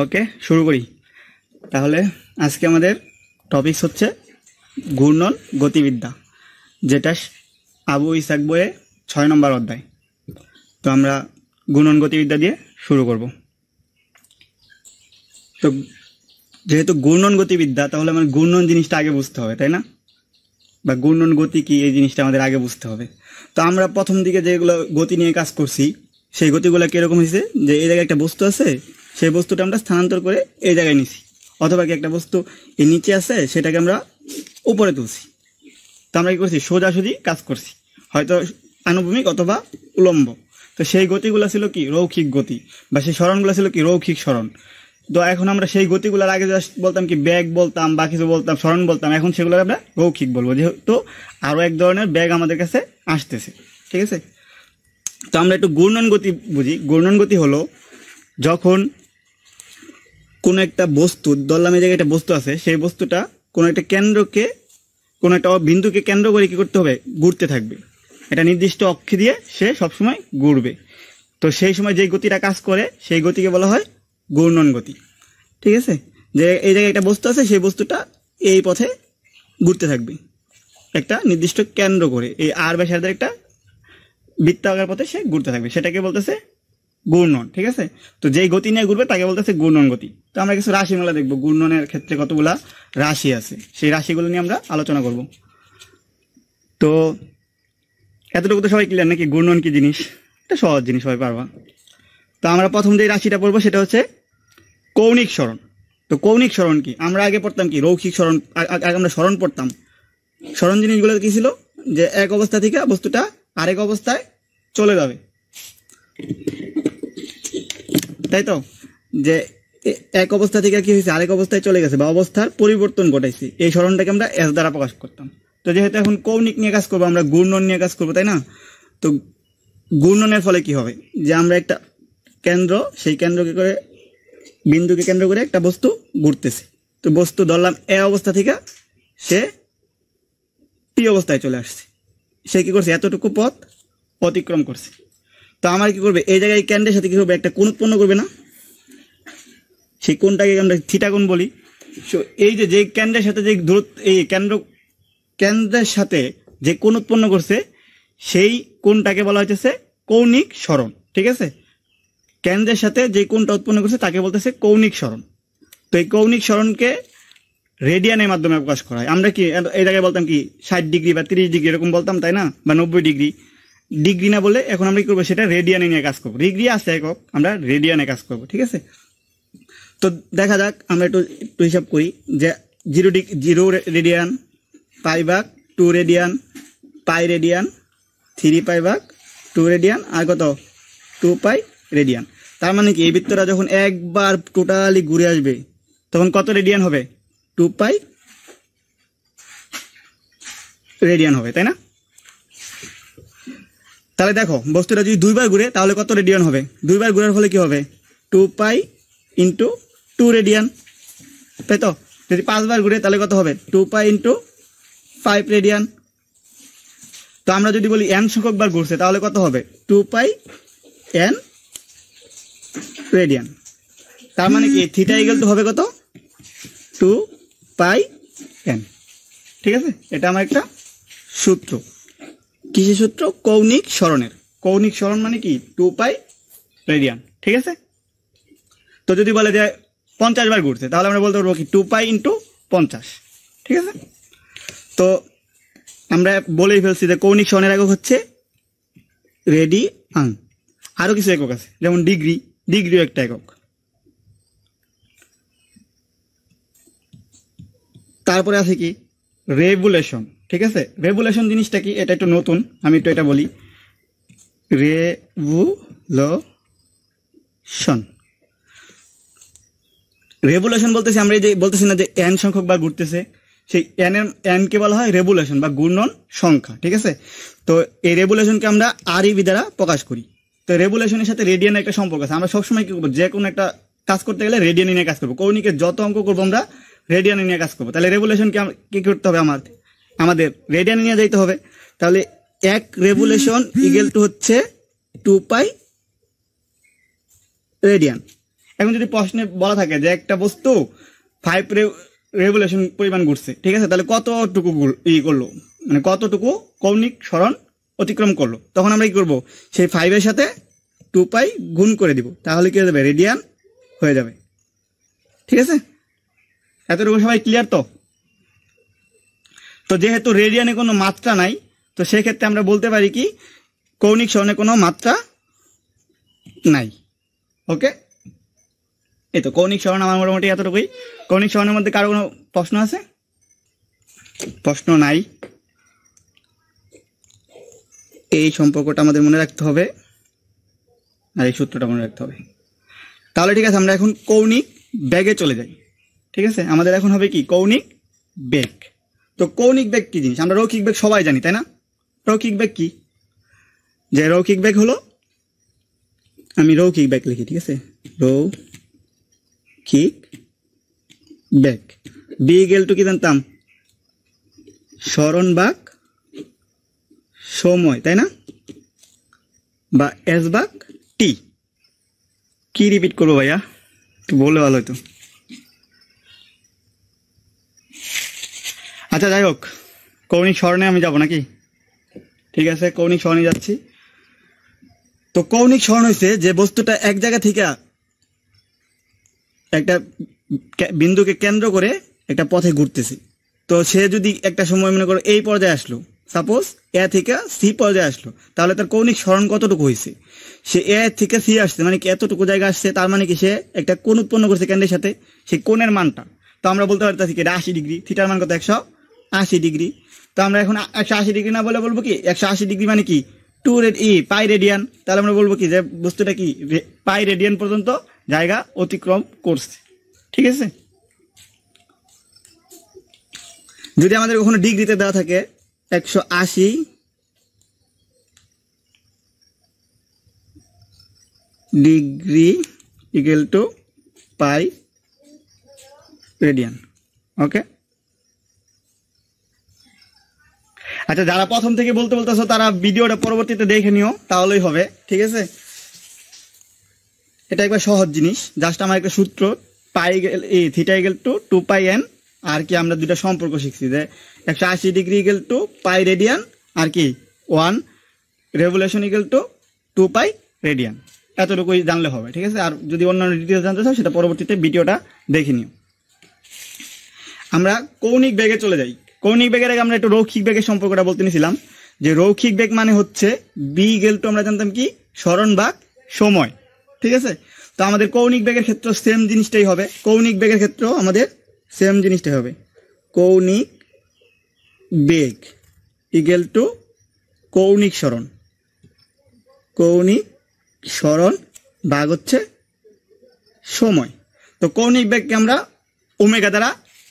ওকে, শুরু করি তাহলে। আজকে আমাদের টপিকস হচ্ছে ঘূর্ণন গতিবিদ্যা, যেটা আবু ইসাক বইয়ে 6 নম্বর অধ্যায়। তো আমরা ঘূর্ণন গতিবিদ্যা দিয়ে শুরু করব। তো যেহেতু ঘূর্ণন গতিবিদ্যা, তাহলে আমার ঘূর্ণন জিনিসটা আগে বুঝতে হবে, তাই না? বা ঘূর্ণন গতি কি, এই জিনিসটা আমাদের আগে বুঝতে হবে। তো আমরা প্রথম দিকে যেগুলো গতি নিয়ে কাজ করছি, সেই গতিগুলো কীরকম হয়েছে, যে এই জায়গায় একটা বস্তু আছে, সেই বস্তুটা আমরা স্থানান্তর করে এই জায়গায় নিছি, অথবা কি একটা বস্তু এই নিচে আছে, সেটাকে আমরা উপরে তুলছি। তো আমরা কি করছি, সোজাসুজি কাজ করছি, হয়তো আনুভূমিক অথবা উলম্ব। তো সেই গতিগুলো ছিল কি রৈখিক গতি, বা সেই সরণগুলো ছিল কি রৈখিক সরণ। তো এখন আমরা সেই গতিগুলোর আগে জাস্ট বলতাম কি ব্যাগ বলতাম, বা কিছু বলতাম সরণ বলতাম, এখন সেগুলো আমরা রৈখিক বলবো, যেহেতু আরও এক ধরনের ব্যাগ আমাদের কাছে আসতেছে। ঠিক আছে, তো আমরা একটু ঘূর্ণন গতি বুঝি। ঘূর্ণন গতি হলো যখন কোনো একটা বস্তু, ধরলাম এই জায়গায় একটা বস্তু আছে, সেই বস্তুটা কোনো একটা কেন্দ্রকে, কোনো একটা বিন্দুকে কেন্দ্র করে কি করতে হবে, ঘুরতে থাকবে। এটা নির্দিষ্ট অক্ষে দিয়ে সে সবসময় ঘুরবে। তো সেই সময় যে গতিটা কাজ করে, সেই গতিকে বলা হয় ঘূর্ণন গতি। ঠিক আছে, যে এই জায়গায় একটা বস্তু আছে, সেই বস্তুটা এই পথে ঘুরতে থাকবে একটা নির্দিষ্ট কেন্দ্র করে, এই আর ব্যাসার্ধের একটা বৃত্তাকার পথে সে ঘুরতে থাকবে, সেটাকে বলতেছে ঘূর্ণন। ঠিক আছে, তো যেই গতি নিয়ে ঘুরবে তাকে বলতেছে ঘূর্ণন গতি। তো আমরা কিছু রাশিমালা দেখবো, ঘূর্ণনের ক্ষেত্রে কতগুলা রাশি আছে, সেই রাশিগুলো নিয়ে আমরা আলোচনা করব। তো এতটুকু তো সবাই ক্লিয়ার নাকি, ঘূর্ণন কি জিনিস? এটা সহজ জিনিস, সবাই পারবা। তো আমরা প্রথম যে রাশিটা পড়বো সেটা হচ্ছে কৌণিক সরণ। তো কৌণিক সরণ কি? আমরা আগে পড়তাম কি রৈখিক সরণ, আগে আমরা সরণ পড়তাম। সরণ জিনিসগুলো কি ছিল, যে এক অবস্থা থেকে বস্তুটা আরেক অবস্থায় চলে যাবে, তাই তো? যে এক অবস্থা থেকে কি হয়েছে, আরেক অবস্থায় চলে গেছে, বা অবস্থার পরিবর্তন ঘটাইছে, এই সরণটাকে আমরা এস দ্বারা প্রকাশ করতাম। তো যেহেতু এখন কৌণিক নিয়ে কাজ করবো, আমরা ঘূর্ণন নিয়ে কাজ করবো, তাই না? তো ঘূর্ণনের ফলে কি হবে, যে আমরা একটা কেন্দ্র, সেই কেন্দ্রকে করে, বিন্দুকে কেন্দ্র করে একটা বস্তু ঘুরতেছে। তো বস্তু ধরলাম এ অবস্থা থেকে সে পি অবস্থায় চলে আসছে, সে কি করছে, এতটুকু পথ অতিক্রম করছে। তো আমার কি করবে, এই জায়গায় কেন্দ্রের সাথে কি করবে, একটা কোণ উৎপন্ন করবে না? সেই কোণটাকে আমরা থিটা কোণ বলি। সো এই যে কেন্দ্রের সাথে যে দূরত্ব, এই কেন্দ্রের সাথে যে কোণ উৎপন্ন করছে, সেই কোণটাকে বলা হইতেছে কৌণিক সরণ। ঠিক আছে, কেন্দ্রের সাথে যে কোণটা উৎপন্ন করছে তাকে বলতেছে কৌণিক সরণ। তো এই কৌণিক সরণকে রেডিয়ানের মাধ্যমে প্রকাশ করা হয়। আমরা কি এই জায়গায় বলতাম কি 60 ডিগ্রি বা 30 ডিগ্রি এরকম বলতাম, তাই না? বা 90 ডিগ্রি। ডিগ্রি না বলে এখন আমরা কি করবো, সেটা রেডিয়ানে নিয়ে কাজ করবো। ডিগ্রি আছে একক, আমরা রেডিয়ানে কাজ করবো। ঠিক আছে, তো দেখা যাক, আমরা একটু হিসাব করি, যে 0 রেডিয়ান, পাই ভাগ 2 রেডিয়ান, পাই রেডিয়ান, 3 পাই ভাগ 2 রেডিয়ান, আর কত 2 পাই রেডিয়ান। তার মানে কি, এই বৃত্তটা যখন একবার টোটালি ঘুরে আসবে, তখন কত রেডিয়ান হবে? 2 পাই রেডিয়ান হবে, তাই না? তাহলে দেখো, বস্তুটা যদি 2 বার ঘুরে, তাহলে কত রেডিয়ান হবে? 2 বার ঘুরার ফলে কি হবে? 2 পাই ইন্টু 2 রেডিয়ান, তাই তো? যদি 5 বার ঘুরে, তাহলে কত হবে? 2 পাই ইন্টু 5 রেডিয়ান। তো আমরা যদি বলি n সংখ্যক বার ঘুরছে, তাহলে কত হবে? 2 পাই n রেডিয়ান। তার মানে কি, থিটা ইকুয়াল টু হবে কত? 2 পাই n। ঠিক আছে, এটা আমার একটা সূত্র। কিসের সূত্র? কৌণিক সরণের। কৌণিক সরণ মানে কি, 2 পাই রেডিয়ান। ঠিক আছে, তো যদি বলে যে 50 বার ঘুরছে, তাহলে আমরা বলতে পারবো কি 2 পাই ইন্টু 50। ঠিক আছে, তো আমরা বলেই ফেলছি যে কৌণিক সরণের একক হচ্ছে রেডিয়ান। আরো কিছু একক আছে, যেমন ডিগ্রি, ডিগ্রিও একটা একক। তারপরে আছে কি রেভুলেশন। ঠিক আছে, রেভুলেশন জিনিসটা কি, এটা একটু নতুন, আমি একটু এটা বলি। রেভুলেশন বলতেছি আমরা, এই যে বলতেছি না যে n সংখ্যক বার ঘুরতেছে, সেই n কে বলা হয় রেভুলেশন বা ঘূর্ণন সংখ্যা। ঠিক আছে, তো এই রেভুলেশনকে আমরা ReV দ্বারা প্রকাশ করি। তো রেভুলেশনের সাথে রেডিয়ানের একটা সম্পর্ক আছে। আমরা সবসময় কি করবো, যে কোনো একটা কাজ করতে গেলে রেডিয়ান নিয়ে কাজ করবো। কৌণিকের যত অঙ্ক করবো আমরা রেডিয়ান নিয়ে কাজ করবো। তাহলে রেভুলেশনকে কি করতে হবে, আমাদের রেডিয়ান নিয়ে যেতে হবে। তাহলে এক রেভুলেশন ইকুয়াল টু হচ্ছে 2 পাই রেডিয়ান। এখন যদি প্রশ্নে বলা থাকে যে একটা বস্তু 5 রেভলিউশন পরিমাণ ঘুরছে, ঠিক আছে, তাহলে কতটুকু করলো, মানে কতটুকু কৌণিক সরণ অতিক্রম করলো, তখন আমরা কি করবো, সেই 5 এর সাথে 2 পাই গুণ করে দিব, তাহলে কি হয়ে যাবে, রেডিয়ান হয়ে যাবে। ঠিক আছে, এতটুকু সবাই ক্লিয়ার? তো যেহেতু রেডিয়ানে কোনো মাত্রা নাই, তো সেক্ষেত্রে আমরা বলতে পারি কি কৌণিক সরণে কোনো মাত্রা নাই। ওকে, এই তো কৌণিক সরণ আমার মোটামুটি এতটুকুই। কৌণিক সরণের মধ্যে কারো কোনো প্রশ্ন আছে? প্রশ্ন নাই। এই সম্পর্কটা আমাদের মনে রাখতে হবে আর এই সূত্রটা মনে রাখতে হবে। তাহলে ঠিক আছে, আমরা এখন কৌণিক বেগে চলে যাই। ঠিক আছে, আমাদের এখন হবে কি কৌণিক বেগ। তো কৌণিক বেগ কি জিনিস? আমরা রৈখিক বেগ সবাই জানি, তাই না? রৈখিক বেগ কি? যে রৈখিক বেগ হলো, আমি রৈখিক বেগ লিখি, ঠিক আছে, রৈখিক বেগ বি ইকুয়াল টু কি জানতাম, সরণ ভাগ সময়, তাই না, বা এস ভাগ টি। কি রিপিট করবো ভাইয়া, একটু বললে ভালো হতো। আচ্ছা যাই হোক, কৌণিক সরণে আমি যাব নাকি? ঠিক আছে, কৌণিক সরণে যাচ্ছি। তো কৌণিক সরণ হয়েছে যে বস্তুটা এক জায়গা থেকে একটা বিন্দুকে কেন্দ্র করে একটা পথে ঘুরতেছে। তো সে যদি একটা সময় মনে করো এই পর্যায়ে আসলো, সাপোজ এ থেকে সি পর্যায়ে আসলো, তাহলে তার কৌণিক সরণ কতটুকু হয়েছে? সে এ থেকে সি আসছে, মানে কি এতটুকু জায়গা আসছে, তার মানে কি সে একটা কোণ উৎপন্ন করছে কেন্দ্রের সাথে, সেই কোণের মানটা তো আমরা বলতে পারতেছি কি 80 ডিগ্রি, থিটার মান কত 180 ডিগ্রি। তো আমরা এখন 180 ডিগ্রি না বলে বলবো কি 180 ডিগ্রি মানে কি পাই রেডিয়ান। তাহলে আমরা বলবো কি যে বস্তুটা কি পাই রেডিয়ান পর্যন্ত জায়গা অতিক্রম করছে। ঠিক আছে, যদি আমাদের কখনো ডিগ্রিতে দেওয়া থাকে 180 degree equal to pi radian. Okay, আচ্ছা যারা প্রথম থেকে বলতে বলতেছো তারা ভিডিওটা পরবর্তীতে দেখে নিও, তাহলেই হবে। ঠিক আছে, এটা একবার সহজ জিনিস, জাস্ট আমার একটা সূত্র pi theta equal to 2 pi n, আর কি আমরা দুইটা সম্পর্ক শিখছি যে 180 degree equal to pi radian, আর কি 1 revolution equal to 2 pi radian. এতটুকুই জানলে হবে। ঠিক আছে, আর যদি অন্যান্য ডিটেলস জানতে চাও সেটা পরবর্তীতে ভিডিওটা দেখে নিও। আমরা কৌণিক বেগে চলে যাই। কৌণিক বেগের আগে আমরা একটু রৈখিক বেগের সম্পর্কটা বলতে নিয়েছিলাম, যে রৈখিক বেগ মানে হচ্ছে বি ইকুয়াল টু আমরা জানতাম কি সরণ ভাগ সময়। ঠিক আছে, তো আমাদের কৌণিক বেগের ক্ষেত্রে সেম জিনিসটাই হবে। কৌণিক বেগের ক্ষেত্রেও আমাদের সেম জিনিসটাই হবে। কৌণিক বেগ ইকুয়াল টু কৌণিক সরণ, কৌণিক সরণ ভাগ হচ্ছে সময়। তো কৌণিক বেগকে আমরা ওমেগা দ্বারা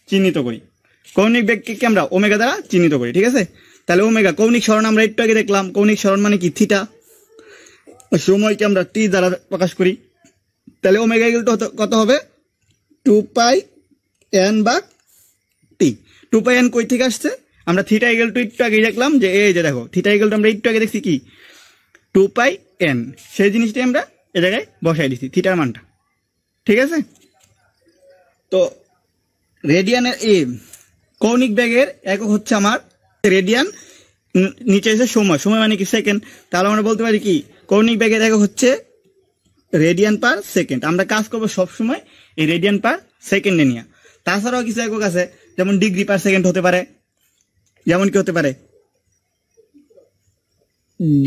চিহ্নিত করি। কৌণিক বেগকে আমরা ওমেগা দ্বারা চিহ্নিত করি। ঠিক আছে, তাহলে ওমেগা কৌণিক সরণ আমরা একটু আগে দেখলাম, কৌণিক সরণ মানে কি থিটা, সময়কে আমরা টি দ্বারা প্রকাশ করি। তাহলে ওমেগা ইকুয়াল টু কত হবে 2 পাই এন ভাগ টি। 2 পাই এন কই থেকে আসছে? আমরা থিটা ইকুয়াল টু একটু আগে দেখলাম, যে এই যে দেখো থিটা ইকুয়াল টু আমরা একটু আগে দেখছি কি 2 পাই এন, সেই জিনিসটাই আমরা এ জায়গায় বসাই দিচ্ছি থিটার মানটা। ঠিক আছে, তো রেডিয়ানের কৌণিক বেগের একক হচ্ছে আমার রেডিয়ান, নিচে এসে সময়, সময় মানে কি সেকেন্ড। তাহলে আমরা বলতে পারি কি কৌণিক বেগের একক হচ্ছে রেডিয়ান পার সেকেন্ড। আমরা কাজ করবো সবসময় এই রেডিয়ান পার সেকেন্ডে নিয়ে। তাছাড়াও কিছু একক আছে, যেমন ডিগ্রি পার সেকেন্ড হতে পারে, যেমন কি হতে পারে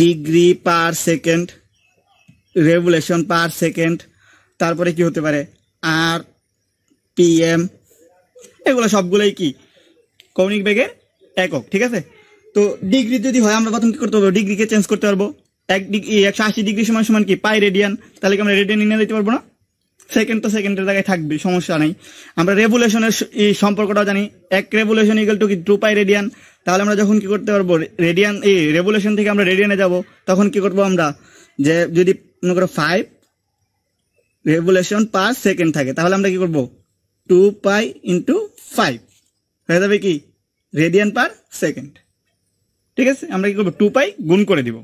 degree per second, revolution per second, তারপরে কি হতে পারে আর পিএম, এগুলো সবগুলোই কি কৌণিক বেগের একক। ঠিক আছে, তো ডিগ্রি যদি হয় আমরা প্রথম কি করতে পারবো, ডিগ্রিকে চেঞ্জ করতে পারবো। 180 ডিগ্রি সমান সমান কি পাই রেডিয়ান, তাহলে কি আমরা রেডিয়ান নিয়ে দিতে পারবো না? সেকেন্ড তো সেকেন্ডের জায়গায় থাকবে, সমস্যা নেই। আমরা রেভলিউশনের এই সম্পর্কটাও জানি, 1 রেভলিউশন ইকুয়াল টু কি 2 পাই রেডিয়ান। তাহলে আমরা যখন কি করতে পারবো রেডিয়ান রেভলিউশন থেকে আমরা রেডিয়ানে যাব, তখন কি করবো আমরা, যে যদি মনে করো 5 রেভলিউশন পার সেকেন্ড থাকে, তাহলে আমরা কি করবো 2 পাই ইন্টু 5 হয়ে যাবে কি রেডিয়ান পার সেকেন্ড। ঠিক আছে, আমরা কি করবো 2 পাই গুণ করে দিব।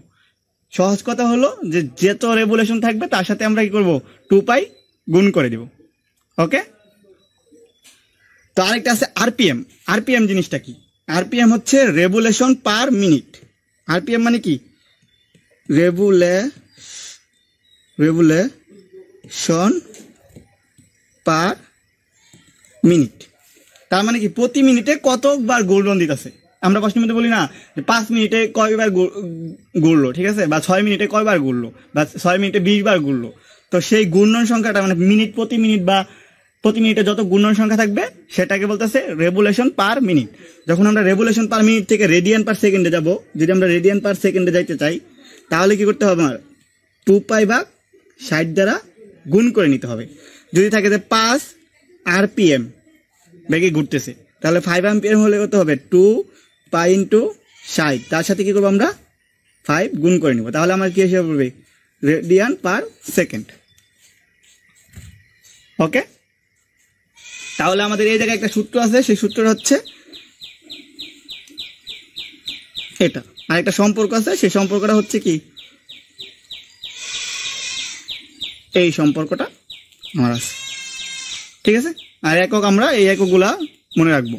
সহজ কথা হলো যে যত রেভলিউশন থাকবে তার সাথে আমরা কি করবো 2 পাই গুণ করে দিব। ওকে, তো আরেকটা আছে আরপিএম। আরপিএম জিনিসটা কি? আরপিএম হচ্ছে রেভুলেশন পার মিনিট। আরপিএম মানে কি? Revolution per minute. তার মানে কি প্রতি মিনিটে কতবার ঘূর্ণন দিতেছে। আমরা প্রশ্নের মধ্যে বলি না যে 5 মিনিটে কয়বার ঘুরলো, ঠিক আছে, বা 6 মিনিটে কয়বার ঘুরলো, বা 6 মিনিটে 20 বার ঘুরলো। তো সেই ঘূর্ণন সংখ্যাটা মানে মিনিট প্রতি মিনিট বা প্রতি মিনিটে যত ঘূর্ণন সংখ্যা থাকবে সেটাকে বলতেছে রেভুলেশন পার মিনিট। যখন আমরা রেভুলেশন পার মিনিট থেকে রেডিয়ান পার সেকেন্ডে যাব, যদি আমরা রেডিয়ান পার সেকেন্ডে যাইতে চাই তাহলে কি করতে হবে? আমার 2π/60 দ্বারা গুণ করে নিতে হবে। যদি থাকে যে 5 RPM বেগে ঘুরতেছে তাহলে 5 অ্যাম্পিয়ার হলে কত হবে? 2π × 60, তার সাথে কি করবো আমরা 5 গুণ করে নিব, তাহলে আমার কি হিসেবে পড়বে? Radian per second. ওকে, তাহলে আমাদের এই জায়গায় একটা সূত্র আছে, সেই সূত্রটা হচ্ছে এটা, আর একটা সম্পর্ক আছে, সেই সম্পর্কটা হচ্ছে কি? এই সম্পর্কটা আমার আছে, ঠিক আছে। আর একক আমরা এই এককগুলা মনে রাখবো,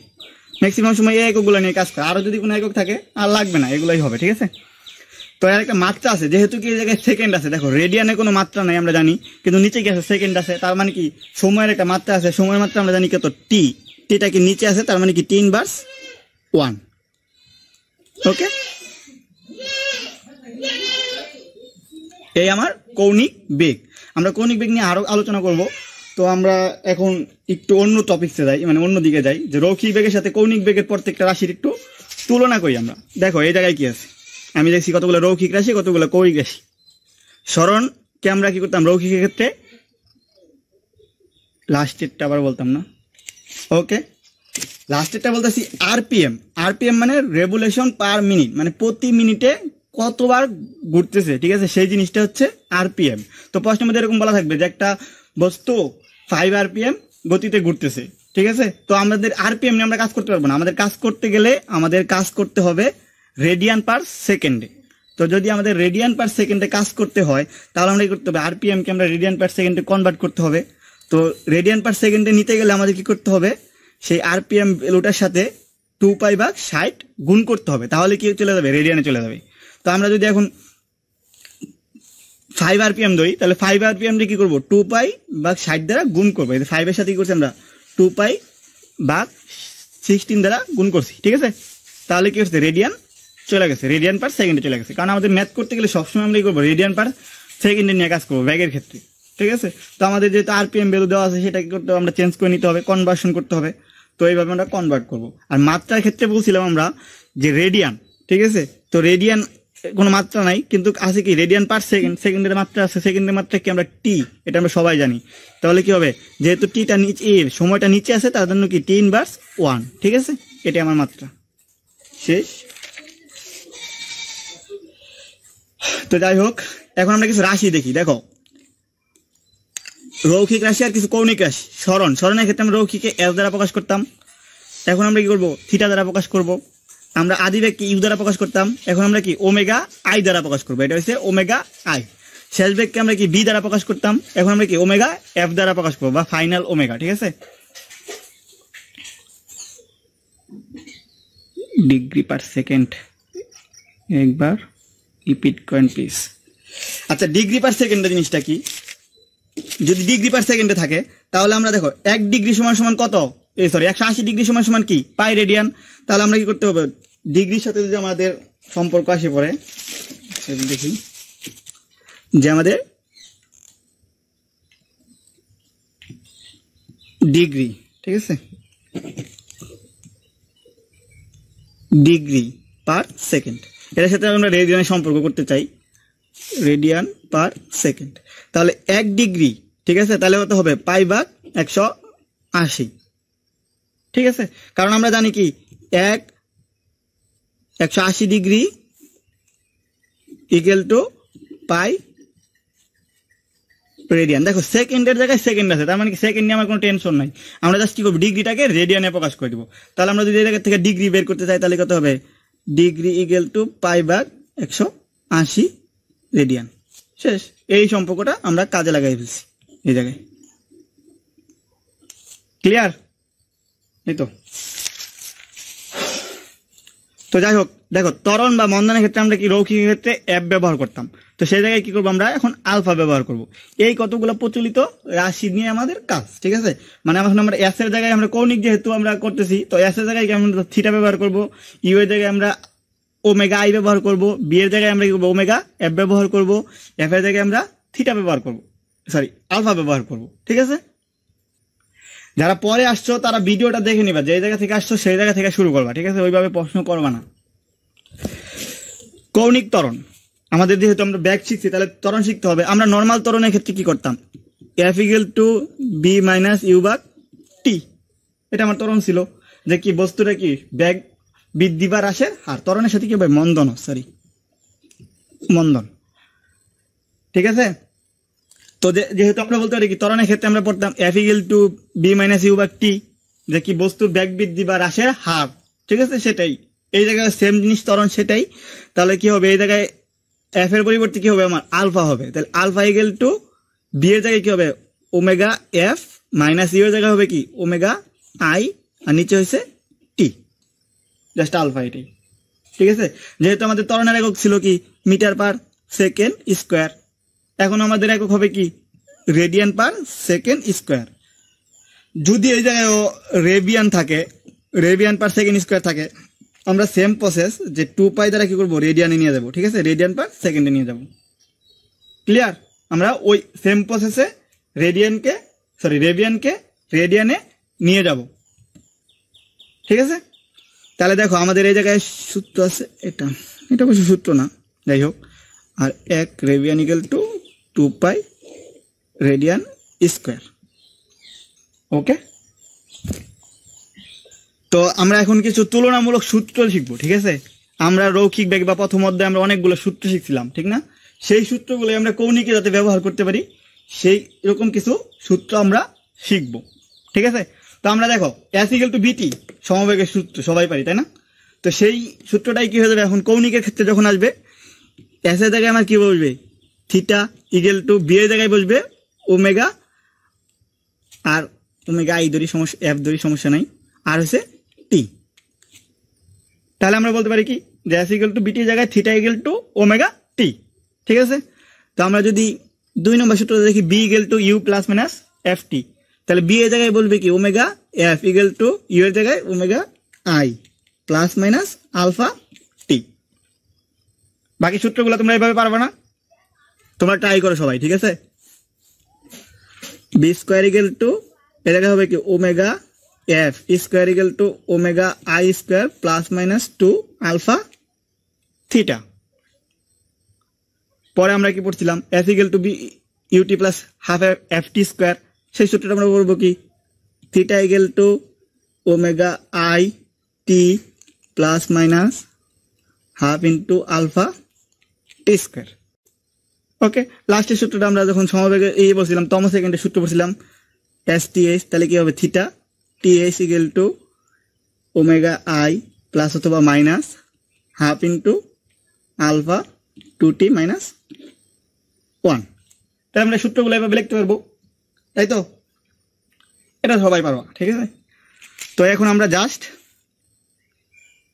ম্যাক্সিমাম সময় এই এককগুলো নিয়ে কাজ করে। আরও যদি কোনো একক থাকে আর লাগবে না, এগুলোই হবে, ঠিক আছে। তো এর একটা মাত্রা আছে, যেহেতু কি এই জায়গায় সেকেন্ড আছে, দেখো রেডিয়ানে কোনো মাত্রা নাই আমরা জানি, কিন্তু নিচে কি আছে? সেকেন্ড আছে। তার মানে কি সময়ের একটা মাত্রা আছে, সময়ের মাত্রা আমরা জানি কত? টি। টিটা কি নিচে আছে, তার মানে কি 10/1। ওকে, এই আমার কৌণিক বেগ। আমরা কৌণিক বেগ নিয়ে আরো আলোচনা করব। তো আমরা এখন একটু অন্য টপিকসে যাই, মানে অন্য দিকে যাই, যে রৈখিক বেগের সাথে কৌণিক বেগের প্রত্যেকটা রাশির একটু তুলনা করি আমরা। দেখো এই জায়গায় কি আছে, আমি দেখছি কতগুলো রৈখিক রাশি, কতগুলো কৌণিক রাশি। স্মরণকে আমরা কি করতাম রৈখিকের ক্ষেত্রে? লাস্টেরটা আবার বলতাম না। ওকে, লাস্টেরটা বলতেছি আরপিএম। আরপিএম মানে রেভুলেশন পার মিনিট, মানে প্রতি মিনিটে কতবার ঘুরতেছে, ঠিক আছে, সেই জিনিসটা হচ্ছে আরপিএম। তো প্রশ্নের মধ্যে এরকম বলা থাকবে যে একটা বস্তু 5 RPM গতিতে ঘুরতেছে, ঠিক আছে। তো আমাদের আরপিএম নিয়ে আমরা কাজ করতে পারবো না, আমাদের কাজ করতে গেলে আমাদের কাজ করতে হবে রেডিয়ান পার সেকেন্ডে। তো যদি আমাদের রেডিয়ান পার সেকেন্ডে কাজ করতে হয় তাহলে আমরা কি করতে হবে? আরপিএমকে আমরা রেডিয়ান পার সেকেন্ডে কনভার্ট করতে হবে। তো রেডিয়ান পার সেকেন্ডে নিতে গেলে আমাদের কি করতে হবে? সেই আরপিএম ভ্যালুটার সাথে 2π/60 গুণ করতে হবে, তাহলে কি চলে যাবে? রেডিয়ানে চলে যাবে। তো আমরা যদি এখন 5 RPM ধরি, তাহলে 5 RPM কি করবো? 2π/60 দ্বারা গুণ করবো। 5 এর সাথে কি করছি আমরা? 2π/16 দ্বারা গুণ করছি, ঠিক আছে। তাহলে কি হচ্ছে? রেডিয়ান চলে গেছে, রেডিয়ান পার সেকেন্ডে চলে গেছে। কারণ আমাদের ম্যাথ করতে গেলে সবসময় আমরা কি করবো? রেডিয়ান পার সেকেন্ডে নিয়ে কাজ করবো ব্যাগের ক্ষেত্রে, ঠিক আছে। তো আমাদের যেহেতু আরপিএম ভ্যালু দেওয়া আছে সেটা কি করতে হবে? আমরা চেঞ্জ করে নিতে হবে, কনভার্সন করতে হবে। তো এইভাবে আমরা কনভার্ট করবো। আর মাত্রার ক্ষেত্রে বলছিলাম আমরা যে রেডিয়ান, ঠিক আছে। তো রেডিয়ান কোনো মাত্রা নাই, কিন্তু আছে কি? রেডিয়ান পার সেকেন্ড, সেকেন্ডের মাত্রা আছে। সেকেন্ডের মাত্রা কি? আমরা টি, এটা আমরা সবাই জানি। তাহলে কি হবে? যেহেতু টিটা নিচে, সময়টা নিচে আছে, তার জন্য কি 10/1, ঠিক আছে। এটা আমার মাত্রা শেষ। তো যাই হোক, এখন আমরা কিছু রাশি দেখি। দেখো রৈখিক রাশি আর কিছু কৌণিক রাশি। স্মরণের ক্ষেত্রে আমরা রৈখিকে এস দ্বারা প্রকাশ করতাম, এখন আমরা কি করবো? থিটা দ্বারা প্রকাশ করব। আমরা আদি বেগকে ইউ দ্বারা প্রকাশ করতাম, এখন আমরা কি ওমেগা আই দ্বারা প্রকাশ করবো। এটা হচ্ছে ওমেগা আই। শেষ বেগকে আমরা কি বি দ্বারা প্রকাশ করতাম, এখন আমরা কি ওমেগা এফ দ্বারা প্রকাশ করবো, বা ফাইনাল ওমেগা, ঠিক আছে। ডিগ্রি পার সেকেন্ড একবার রিপিট করেন প্লিজ। আচ্ছা, ডিগ্রি পার সেকেন্ডের জিনিসটা কি? যদি ডিগ্রি পার সেকেন্ডে থাকে তাহলে আমরা দেখো 1 ডিগ্রি সমান সমান কত? 180 ডিগ্রি সমান সমান কি? পাই রেডিয়ান। তাহলে আমরা কি করতে হবে? ডিগ্রির সাথে যদি আমাদের সম্পর্ক আসে পড়ে, দেখি যে আমাদের ডিগ্রি, ঠিক আছে, ডিগ্রি পার সেকেন্ড, এটার সাথে আমরা রেডিয়ানের সম্পর্ক করতে চাই, রেডিয়ান পার সেকেন্ড। তাহলে 1 ডিগ্রি, ঠিক আছে, তাহলে কত হবে? π/180, ঠিক আছে। কারণ আমরা জানি কি 180 degree equal to pi radian. দেখো সেকেন্ডের জায়গায় সেকেন্ড আছে, তার মানে কি সেকেন্ড নিয়ে আমার কোনো টেনশন নাই। আমরা জাস্ট কি করবো? ডিগ্রিটাকে রেডিয়ানে প্রকাশ করে দিব। তাহলে আমরা যদি এই জায়গা থেকে ডিগ্রি বের করতে চাই তাহলে কত হবে? Degree equal to π/180 radian. শেষ। এই সম্পর্কটা আমরা কাজে লাগাই ফেলছি এই জায়গায়। ক্লিয়ার? এই তো। তো যাই হোক, দেখো ত্বরণ বা মন্দনের ক্ষেত্রে আমরা কি রৈখিক ক্ষেত্রে এফ ব্যবহার করতাম, তো সেই জায়গায় কি করবো আমরা এখন আলফা ব্যবহার করব। এই কতগুলো প্রচলিত রাশি নিয়ে আমাদের কাজ, ঠিক আছে? মানে এখন আমরা এস এর জায়গায় আমরা কৌণিক যেহেতু আমরা করতেছি, তো এস এর জায়গায় আমরা থিটা ব্যবহার করব, ইউ এর জায়গায় আমরা ওমেগা আই ব্যবহার করব, বি এর জায়গায় আমরা কি করবো ওমেগা এফ ব্যবহার করব, এফ এর জায়গায় আমরা থিটা ব্যবহার করব, সরি আলফা ব্যবহার করব, ঠিক আছে? যারা পরে আসছো তারা ভিডিওটা দেখে নিবা, যে জায়গা থেকে আসছো সেই জায়গা থেকে শুরু করবা, ঠিক আছে? ওইভাবে প্রশ্ন করবা না। কৌণিক ত্বরণ আমাদের যেহেতু আমরা ব্যাগ শিখছি, তাহলে ত্বরণ শিখতে হবে। আমরা নর্মাল ত্বরণের ক্ষেত্রে কি করতাম, f equal to b minus u by t, এটা আমার ত্বরণ ছিল। যে কি বস্তুটা কি ব্যাগ বৃদ্ধি বা হ্রাসের হার, ত্বরণের সাথে কি হবে মন্দন, সরি মন্দন, ঠিক আছে? তো যেহেতু আমরা বলতে পারি কি ত্বরণের ক্ষেত্রে আমরা পড়তাম f equal to b minus u by t, যে কি বস্তুর ব্যাগ বৃদ্ধি বা হ্রাসের হার, ঠিক আছে? সেটাই এই জায়গায় সেম জিনিস ত্বরণ সেটাই। তাহলে কি হবে, এই জায়গায় এফ এর পরিবর্তে কি হবে আমার আলফা হবে, তাহলে আলফা ইকুয়াল টু বি এর জায়গায় কি হবে ওমেগা এফ মাইনাস ইউ এর জায়গায় হবে কি ওমেগা আই, আর নিচে হয়েছে টি, জাস্ট আলফা, এটাই, ঠিক আছে? যেহেতু আমাদের ত্বরণের একক ছিল কি মিটার পার সেকেন্ড স্কোয়ার, এখন আমাদের একক হবে কি রেডিয়ান পার সেকেন্ড স্কোয়ার। যদি এই জায়গায় রেডিয়ান থাকে, রেডিয়ান পার সেকেন্ড স্কোয়ার থাকে, আমরা সেম প্রসেস যে 2 পাই দ্বারা কি করবো রেডিয়ানে নিয়ে যাবো, ঠিক আছে? রেডিয়ান পার সেকেন্ডে নিয়ে যাবো, ক্লিয়ার? আমরা ওই সেম প্রসেসে রেডিয়ানকে রেডিয়ানে নিয়ে যাব, ঠিক আছে? তাহলে দেখো আমাদের এই জায়গায় সূত্র আছে, এটা অবশ্য সূত্র না, যাই হোক, আর 1 radian equal to 2 pi radian square, okay? তো আমরা এখন কিছু তুলনামূলক সূত্র শিখবো, ঠিক আছে? আমরা রৈখিক বেগ বা প্রথম অধ্যায়ে আমরা অনেকগুলো সূত্র শিখছিলাম, ঠিক না? সেই সূত্রগুলো আমরা কৌণিকে যাতে ব্যবহার করতে পারি, সেই রকম কিছু সূত্র আমরা শিখবো, ঠিক আছে? তো আমরা দেখো এস ইকুয়াল টু বিটি সমবেগের সূত্র সবাই পারি, তাই না? তো সেই সূত্রটাই কি হয়ে যাবে এখন কৌণিকের ক্ষেত্রে যখন আসবে, এস এর জায়গায় আমার কি বসবে থিটা ইকুয়াল টু বি এর জায়গায় বসবে ওমেগা, আর ওমেগা আই ধরি সমস্যা, এফ ধরি সমস্যা নাই, আর হচ্ছে টি। তাহলে আমরা বলতে পারি কি যে এস ইকুয়াল টু বিটির জায়গায় theta equal to omega T, ঠিক আছে? তো আমরা যদি 2 নম্বর সূত্র দেখি B equal to U plus minus F T, তাহলে বি এর জায়গায় বলবে কি omega F equal to U এর জায়গায় omega I plus minus alpha T. বাকি সূত্রগুলো তোমরা এইভাবে পারবে না, তোমরা ট্রাই করো সবাই, ঠিক আছে? বি স্কোয়ার ইকুয়াল টু এর জায়গায় হবে কি omega f square equal to omega i square plus minus 2 alpha theta. পরে আমরা কি পড়ছিলাম f equal to b u t plus half f t square, সেই সূত্রটা আমরা বলবো কি theta equal to omega i t plus minus half into alpha t square, okay? লাস্টের সূত্রটা আমরা যখন সমবেগে এই বলছিলাম তম সেকেন্ডের সূত্র বলছিলাম এস টি এইচ, তাহলে কি হবে theta t h equal to omega I plus অথবা minus half into alpha 2t minus 1। তাহলে আমরা সূত্রগুলো এভাবে লিখতে পারবো, তাই তো? এটা সবাই পারবো, ঠিক আছে? তো এখন আমরা জাস্ট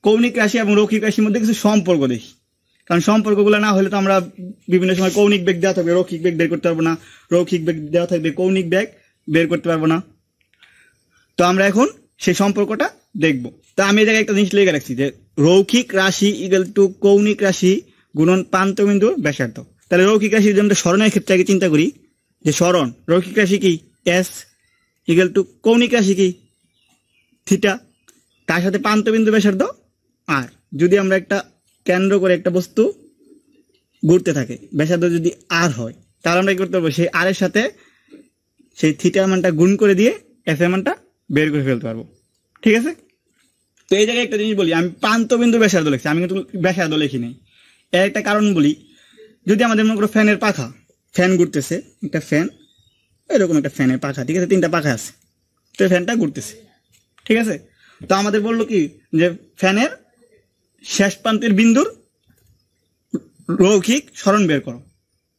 কৌণিক রাশি এবং রৈখিক রাশির মধ্যে কিছু সম্পর্ক দেখি, কারণ সম্পর্কগুলো না হলে তো আমরা বিভিন্ন সময় কৌণিক বেগ দেওয়া থাকবে রৈখিক বেগ বের করতে পারবো না, রৈখিক বেগ দেওয়া থাকবে কৌণিক বেগ বের করতে পারবো না। তো আমরা এখন সেই সম্পর্কটা দেখব। তো আমি এই জায়গায় একটা জিনিস লিখে রাখছি যে রৈখিক রাশি ইকুয়াল টু কৌণিক রাশি গুণন প্রান্তবিন্দুর ব্যাসার্ধ। তাহলে রৈখিক রাশি যদি আমরা সরণের ক্ষেত্রে আগে চিন্তা করি যে সরণ রৈখিক রাশি কি এস ইকুয়াল টু কৌণিক রাশি কি থিটা, তার সাথে প্রান্তবিন্দু ব্যাসার্ধ আর। যদি আমরা একটা কেন্দ্র করে একটা বস্তু ঘুরতে থাকে, ব্যাসার্ধ যদি আর হয়, তাহলে আমরা কি করতে পারবো সেই আর এর সাথে সেই থিটা মানটা গুণ করে দিয়ে এস এর মানটা বের করে ফেলতে পারবো, ঠিক আছে? তো এই জায়গায় একটা জিনিস বলি, আমি প্রান্তবিন্দু ব্যাসার্ধ লিখছি, আমি কিন্তু ব্যাসার্ধ লিখি নাই। এর একটা কারণ বলি, যদি আমাদের মনে করো ফ্যানের পাখা, ফ্যান ঘুরতেছে, একটা ফ্যান এরকম একটা ফ্যানের পাখা, ঠিক আছে? 3টা পাখা আছে, তো ফ্যানটা ঘুরতেছে, ঠিক আছে? তো আমাদের বললো কি যে ফ্যানের শেষ প্রান্তের বিন্দুর রৈখিক সরণ বের করো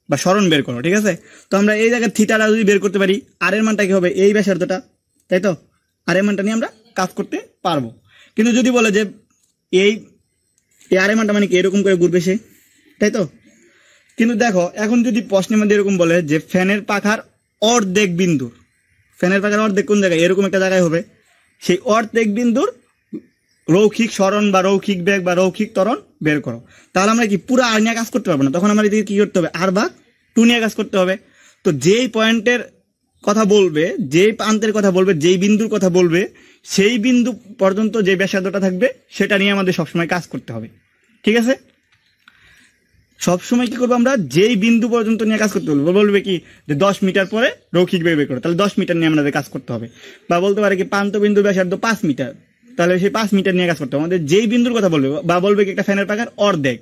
বা সরণ বের করো, ঠিক আছে? তো আমরা এই জায়গায় থিটাটা যদি বের করতে পারি, আর এর মানটা কি হবে এই ব্যাসার্ধটা, তাই তো? আর এর মানটা নিয়ে আমরা কাজ করতে পারবো। কিন্তু যদি বলে যে এই আর এর মানটা মানে কি এরকম করে ঘুরবে সে, তাই তো। কিন্তু দেখো এখন যদি প্রশ্নের মধ্যে এরকম বলে যে ফ্যানের পাখার অর্ধেক বিন্দুর, ফ্যানের পাখার অর্ধেক কোন জায়গায়, এরকম একটা জায়গায় হবে, সেই অর্ধেক বিন্দুর রৈখিক সরণ বা রৈখিক বেগ বা রৈখিক ত্বরণ বের করো। তাহলে আমরা কি পুরো আর নিয়ে কাজ করতে পারবো না, তখন আমরা এদিকে কি করতে হবে, আর ভাগ 2 নিয়ে কাজ করতে হবে। তো যেই পয়েন্টের কথা বলবে, যেই প্রান্তের কথা বলবে, যেই বিন্দুর কথা বলবে, সেই বিন্দু পর্যন্ত যে ব্যাসার্ধটা থাকবে সেটা নিয়ে আমাদের সবসময় কাজ করতে হবে। ঠিক আছে, সবসময় কি করবো আমরা, যেই বিন্দু পর্যন্ত নিয়ে কাজ করতে বলবো, বলবে কি যে 10 মিটার পরে রৈখিক বেগ বের করো, তাহলে 10 মিটার নিয়ে আমাদের কাজ করতে হবে। বা বলতে পারে কি প্রান্ত বিন্দু ব্যাসার্ধ 5 মিটার, তাহলে সেই 5 মিটার নিয়ে কাজ করতে হবে। আমাদের যেই বিন্দুর কথা বলবে, বা বলবে কি একটা ফ্যানের পাখার অর্ধেক,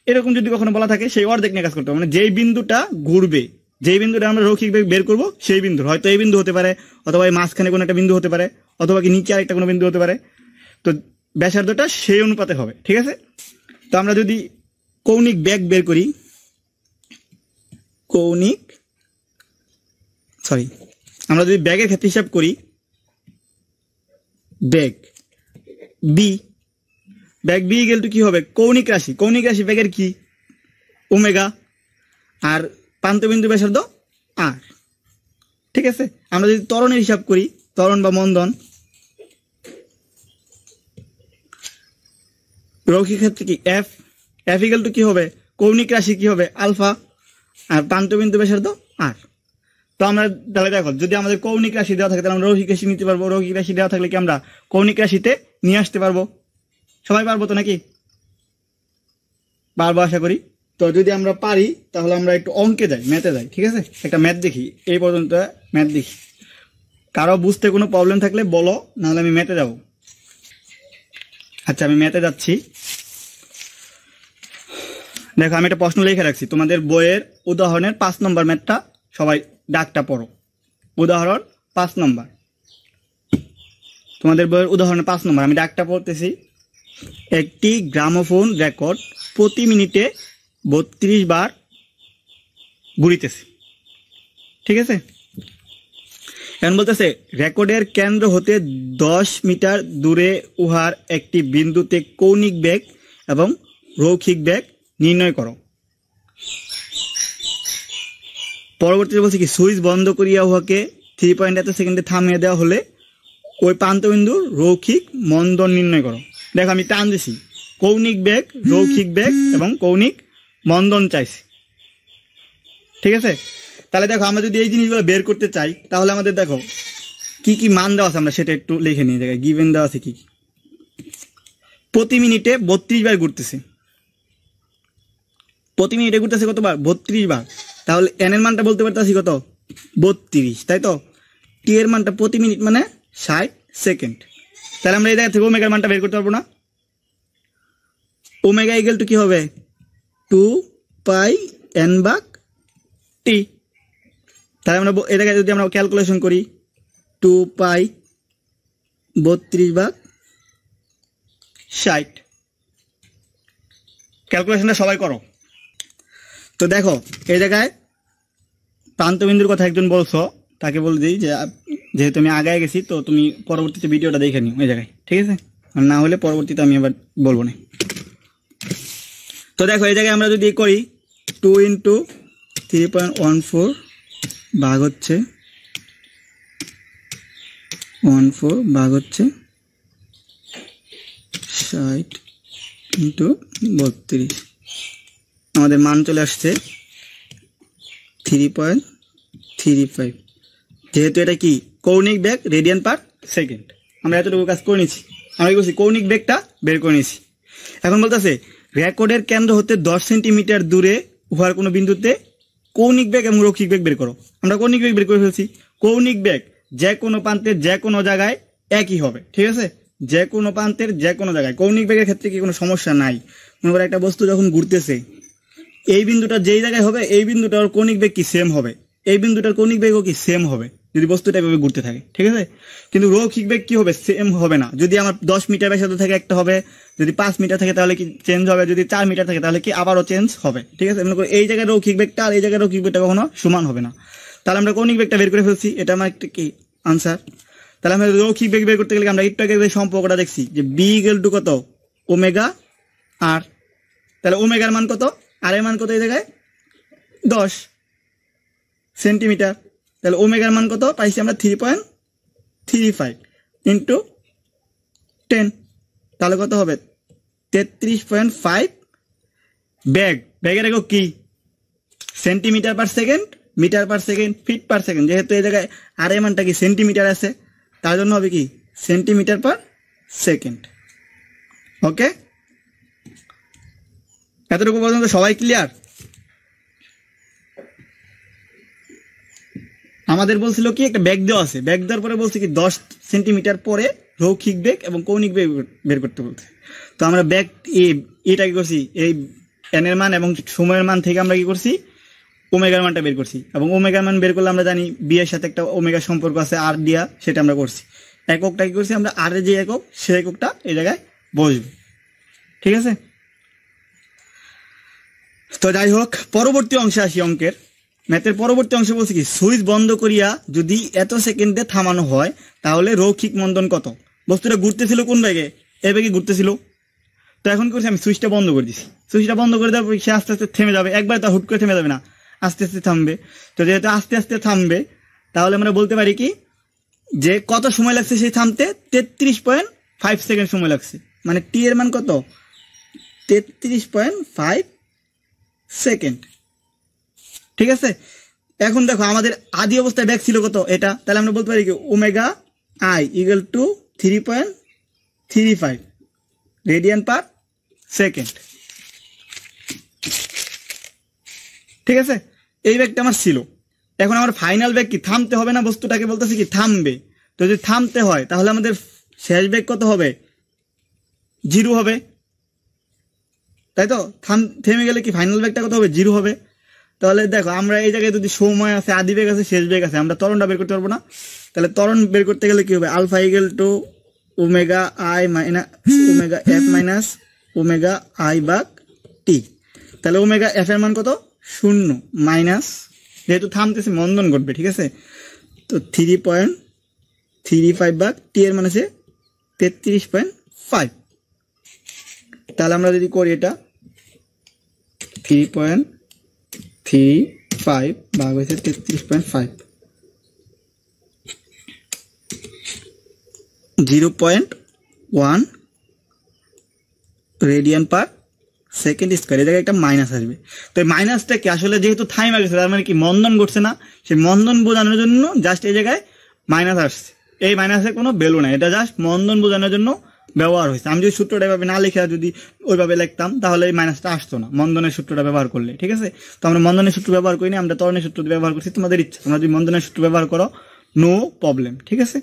এরকম যদি কখনো বলা থাকে সেই অর্ধেক নিয়ে কাজ করতে হবে। মানে যেই বিন্দুটা ঘুরবে, যেই বিন্দুটা আমরা রৈখিক বেগ বের করবো, সেই বিন্দু হয়তো এই বিন্দু হতে পারে, অথবা এই মাঝখানে কোনো একটা বিন্দু হতে পারে, অথবা কি নিচে আরেকটা কোনো বিন্দু হতে পারে। তো ব্যাসার্ধটা সেই অনুপাতে হবে। ঠিক আছে, তো আমরা যদি কৌণিক বেগ বের করি, আমরা যদি ব্যাগের ক্ষেত্রে হিসাব করি, ব্যাগ বি, ব্যাগ বি ইকুয়াল টু কি হবে, কৌণিক রাশি, কৌণিক রাশি ব্যাগের কি ওমেগা, আর প্রান্তবিন্দু ব্যাসার্ধ আর। ঠিক আছে, আমরা যদি ত্বরণের হিসাব করি, ত্বরণ বা মন্দন, রৈখিক ক্ষেত্রে কি এফ, এফ ইকুয়াল টু কি হবে, কৌণিক রাশি কি হবে আলফা, আর প্রান্তবিন্দু ব্যাসার্ধ আর। তো আমরা তাহলে দেখো, যদি আমাদের কৌণিক রাশি দেওয়া থাকে তাহলে আমরা রৈখিক রাশি নিতে পারবো, রৈখিক রাশি দেওয়া থাকলে কি আমরা কৌণিক রাশিতে নিয়ে আসতে পারবো, সবাই পারবো তো নাকি, পারবো আশা করি। তো যদি আমরা পারি তাহলে আমরা একটু অঙ্কে যাই, ম্যাথে যাই। ঠিক আছে, একটা ম্যাথ দেখি, এই পর্যন্ত ম্যাথ দেখি, কারো বুঝতে কোনো প্রবলেম থাকলে বলো, নাহলে আমি ম্যাথে যাব। আচ্ছা, আমি ম্যাথে যাচ্ছি। দেখো আমি একটা প্রশ্ন লিখে রাখছি, তোমাদের বইয়ের উদাহরণের 5 নম্বর ম্যাথটা সবাই ডাকটা পড়ো। উদাহরণ 5 নম্বর, তোমাদের বইয়ের উদাহরণের 5 নম্বর, আমি ডাকটা পড়তেছি। একটি গ্রামোফোন রেকর্ড প্রতি মিনিটে 32 বার ঘুরিতেছে। ঠিক আছে, এখন বলতেছে রেকর্ডের কেন্দ্র হতে 10 মিটার দূরে উহার একটি বিন্দুতে কৌণিক বেগ এবং রৈখিক বেগ নির্ণয় করো। পরবর্তীতে বলছে কি, সুইচ বন্ধ করিয়া উহাকে 3.8 সেকেন্ডে থামিয়ে দেওয়া হলে ওই প্রান্তবিন্দুর রৈখিক মন্দন নির্ণয় করো। দেখো আমি টান দিছি, কৌণিক বেগ, রৈখিক বেগ এবং কৌণিক মন্দন চাইছি। ঠিক আছে, তাহলে দেখো আমরা যদি এই জিনিসগুলো বের করতে চাই, তাহলে আমাদের দেখো কি কি মান দেওয়া আছে, আমরা সেটা একটু লিখে নিই। জায়গায় গিভেন দেওয়া আছে কি, প্রতি মিনিটে 32 বার ঘুরতেছে, প্রতি মিনিটে ঘুরতেছে কতবার, 32 বার। তাহলে এন এর মানটা বলতে পারতেছি কত, 32, তাই তো। টি এর মানটা প্রতি মিনিট মানে 60 সেকেন্ড। তাহলে আমরা এই জায়গা থেকে ওমেগার মানটা বের করতে পারবো না। ওমেগা ইকুয়াল টু কি হবে, 2 পাই এন ভাগ টি। তাহলে আমরা এই জায়গায় যদি আমরা ক্যালকুলেশন করি, 2 পাই 32 ভাগ 60, ক্যালকুলেশনটা সবাই করো। তো দেখো এই জায়গায় প্রান্তবিন্দুর কথা একজন বলছো, তাকে বলে দিই যে যেহেতু আমি আগায় গেছি, তো তুমি পরবর্তীতে ভিডিওটা দেখে নিও এই জায়গায়। ঠিক আছে, আর না হলে পরবর্তীতে আমি আবার বলবো না। তো দেখো এই জায়গায় আমরা যদি করি, 2 × 3.14 ভাগ হচ্ছে 14 ভাগ হচ্ছে 60 × 32, আমাদের মান চলে আসছে 3.35। যেহেতু এটা কি কৌণিক বেগ রেডিয়ান পার সেকেন্ড, আমরা এতটুকু কাজ করে নিচ্ছি, আমরা কি করছি কৌণিক বেগটা বের করে নিয়েছি। এখন বলতেছে রেকর্ডের কেন্দ্র হতে 10 সেন্টিমিটার দূরে উহার কোনো বিন্দুতে কৌণিক বেগ এবং রৈখিক বেগ বের করো। আমরা কৌণিক বেগ বের করে ফেলছি, কৌণিক বেগ যে কোনো প্রান্তের যে কোনো জায়গায় একই হবে। ঠিক আছে, যে কোনো প্রান্তের যে কোনো জায়গায় কৌণিক বেগের ক্ষেত্রে কি কোনো সমস্যা নাই। মনে করো একটা বস্তু যখন ঘুরতেছে, এই বিন্দুটা যেই জায়গায় হবে এই বিন্দুটার কৌণিক বেগ কি সেম হবে, এই বিন্দুটার কৌণিক বেগও কি সেম হবে যদি বস্তুটা এভাবে ঘুরতে থাকে। ঠিক আছে, কিন্তু রৈখিক বেগ কি হবে, সেম হবে না। যদি আমার 10 মিটার ব্যাসার্ধ থাকে একটা হবে, যদি 5 মিটার থাকে তাহলে কি চেঞ্জ হবে, যদি 4 মিটার থাকে তাহলে কি আবারও চেঞ্জ হবে। ঠিক আছে, মনে করো এই জায়গায় রৈখিক বেগটা আর এই জায়গায় রৈখিক বেগটা কখনো সমান হবে না। তাহলে আমরা কৌণিক বেগটা বের করে ফেলছি, এটা আমার একটা কি আনসার। তাহলে আমরা রৈখিক বেগ বের করতে গেলে আমরা একটু আগে যে সম্পর্কটা দেখছি যে বি ইকুয়াল টু কত ওমেগা আর, তাহলে ওমেগার মান কত, আর এর মান কত এই জায়গায় 10 সেন্টিমিটার, তাহলে ওমেগার মান কত পাইছি আমরা 3.35 ইন্টু 10, তাহলে কত হবে 33.5 ব্যাগ। ব্যাগের একক কি centimetre per second, metre per second, feet per second, যেহেতু এই জায়গায় আর এর মানটা কি সেন্টিমিটার আছে তার জন্য হবে কি সেন্টিমিটার পার সেকেন্ড। ওকে, এতটুকু পর্যন্ত সবাই ক্লিয়ার? আমাদের বলছিল কি একটা ব্যাগ দেওয়া আছে, ব্যাগ দেওয়ার পরে বলছে কি 10 সেন্টিমিটার পরে রৈখিক বেগ এবং কৌণিক বেগ বের করতে বলছে। তো আমরা ব্যাগ এটা কি করছি, এই এন এর মান এবং সময়ের মান থেকে আমরা কি করছি ওমেগার মানটা বের করছি, এবং ওমেগার মান বের করলে আমরা জানি বি এর সাথে একটা ওমেগা সম্পর্ক আছে আর দিয়া, সেটা আমরা করছি। এককটা কি করছি আমরা, আর এর যে একক সেই এককটা এই জায়গায় বসবে। ঠিক আছে, তো যাই হোক পরবর্তী অংশে আসি। অঙ্কের ম্যাথের পরবর্তী অংশে বলছি কি সুইচ বন্ধ করিয়া যদি এত সেকেন্ডে থামানো হয় তাহলে রৈখিক মন্দন কত। বস্তুটা ঘুরতেছিল কোন বেগে, এ বেগে ঘুরতেছিল। তো এখন করছি আমি সুইচটা বন্ধ করে দিছি, সুইচটা বন্ধ করে দেওয়ার পর সে আস্তে আস্তে থেমে যাবে, একবার তা হুট করে থেমে যাবে না, আস্তে আস্তে থামবে। তো যেহেতু আস্তে আস্তে থামবে তাহলে আমরা বলতে পারি কি যে কত সময় লাগছে সেই থামতে, 33.5 সেকেন্ড সময় লাগছে, মানে টি এর মান কত 33.5 সেকেন্ড। ঠিক আছে, এখন দেখো আমাদের আদি অবস্থায় ব্যাগ ছিল কত এটা, তাহলে আমরা বলতে পারি কি omega I equal to 3.35 radian per second. ঠিক আছে, এই ব্যাগটা আমার ছিল। এখন আমার ফাইনাল ব্যাগ কি থামতে হবে না, বস্তুটাকে বলতেছে কি থামবে। তো যদি থামতে হয় তাহলে আমাদের শেষ ব্যাগ কত হবে 0 হবে, তাই তো। থেমে গেলে কি ফাইনাল ব্যাগটা কত হবে 0 হবে। তাহলে দেখো আমরা এই জায়গায় যদি সময় আছে, আদি বেগ আছে, শেষ বেগ আছে, আমরা ত্বরণটা বের করতে পারবো না। তাহলে ত্বরণ বের করতে গেলে কি হবে alpha equal to omega I minus omega F minus omega I ভাগ টি। তাহলে ওমেগা এফ এর মান কত 0 মাইনাস, যেহেতু থামতেছে মন্দন ঘটবে। ঠিক আছে, তো 3.35 ভাগ টি এর মান আছে 33.5। তাহলে আমরা যদি করি এটা 3.35 ভাগ হয়েছে 33.5, 0.1 রেডিয়ান পার সেকেন্ড স্কোয়ার। এই জায়গায় একটা মাইনাস আসবে। তো এই মাইনাসটা কি আসলে যেহেতু থাইমা গেছে তার মানে কি মন্দন ঘটছে না, সেই মন্দন বোঝানোর জন্য জাস্ট এই জায়গায় মাইনাস আসছে। এই মাইনাসের কোনো ভ্যালু নাই, এটা জাস্ট মন্দন বোঝানোর জন্য ব্যবহার হয়েছে। আমি যদি সূত্রটা এভাবে না লিখে যদি ওইভাবে লিখতাম তাহলে এই মাইনাসটা আসতো না মন্দনের সূত্রটা ব্যবহার করলে। ঠিক আছে, তো আমরা মন্দনের সূত্র ব্যবহার করিনি, আমরা ত্বরণের সূত্র ব্যবহার করছি। তোমাদের ইচ্ছা, তোমরা যদি মন্দনের সূত্র ব্যবহার করো নো প্রবলেম। ঠিক আছে,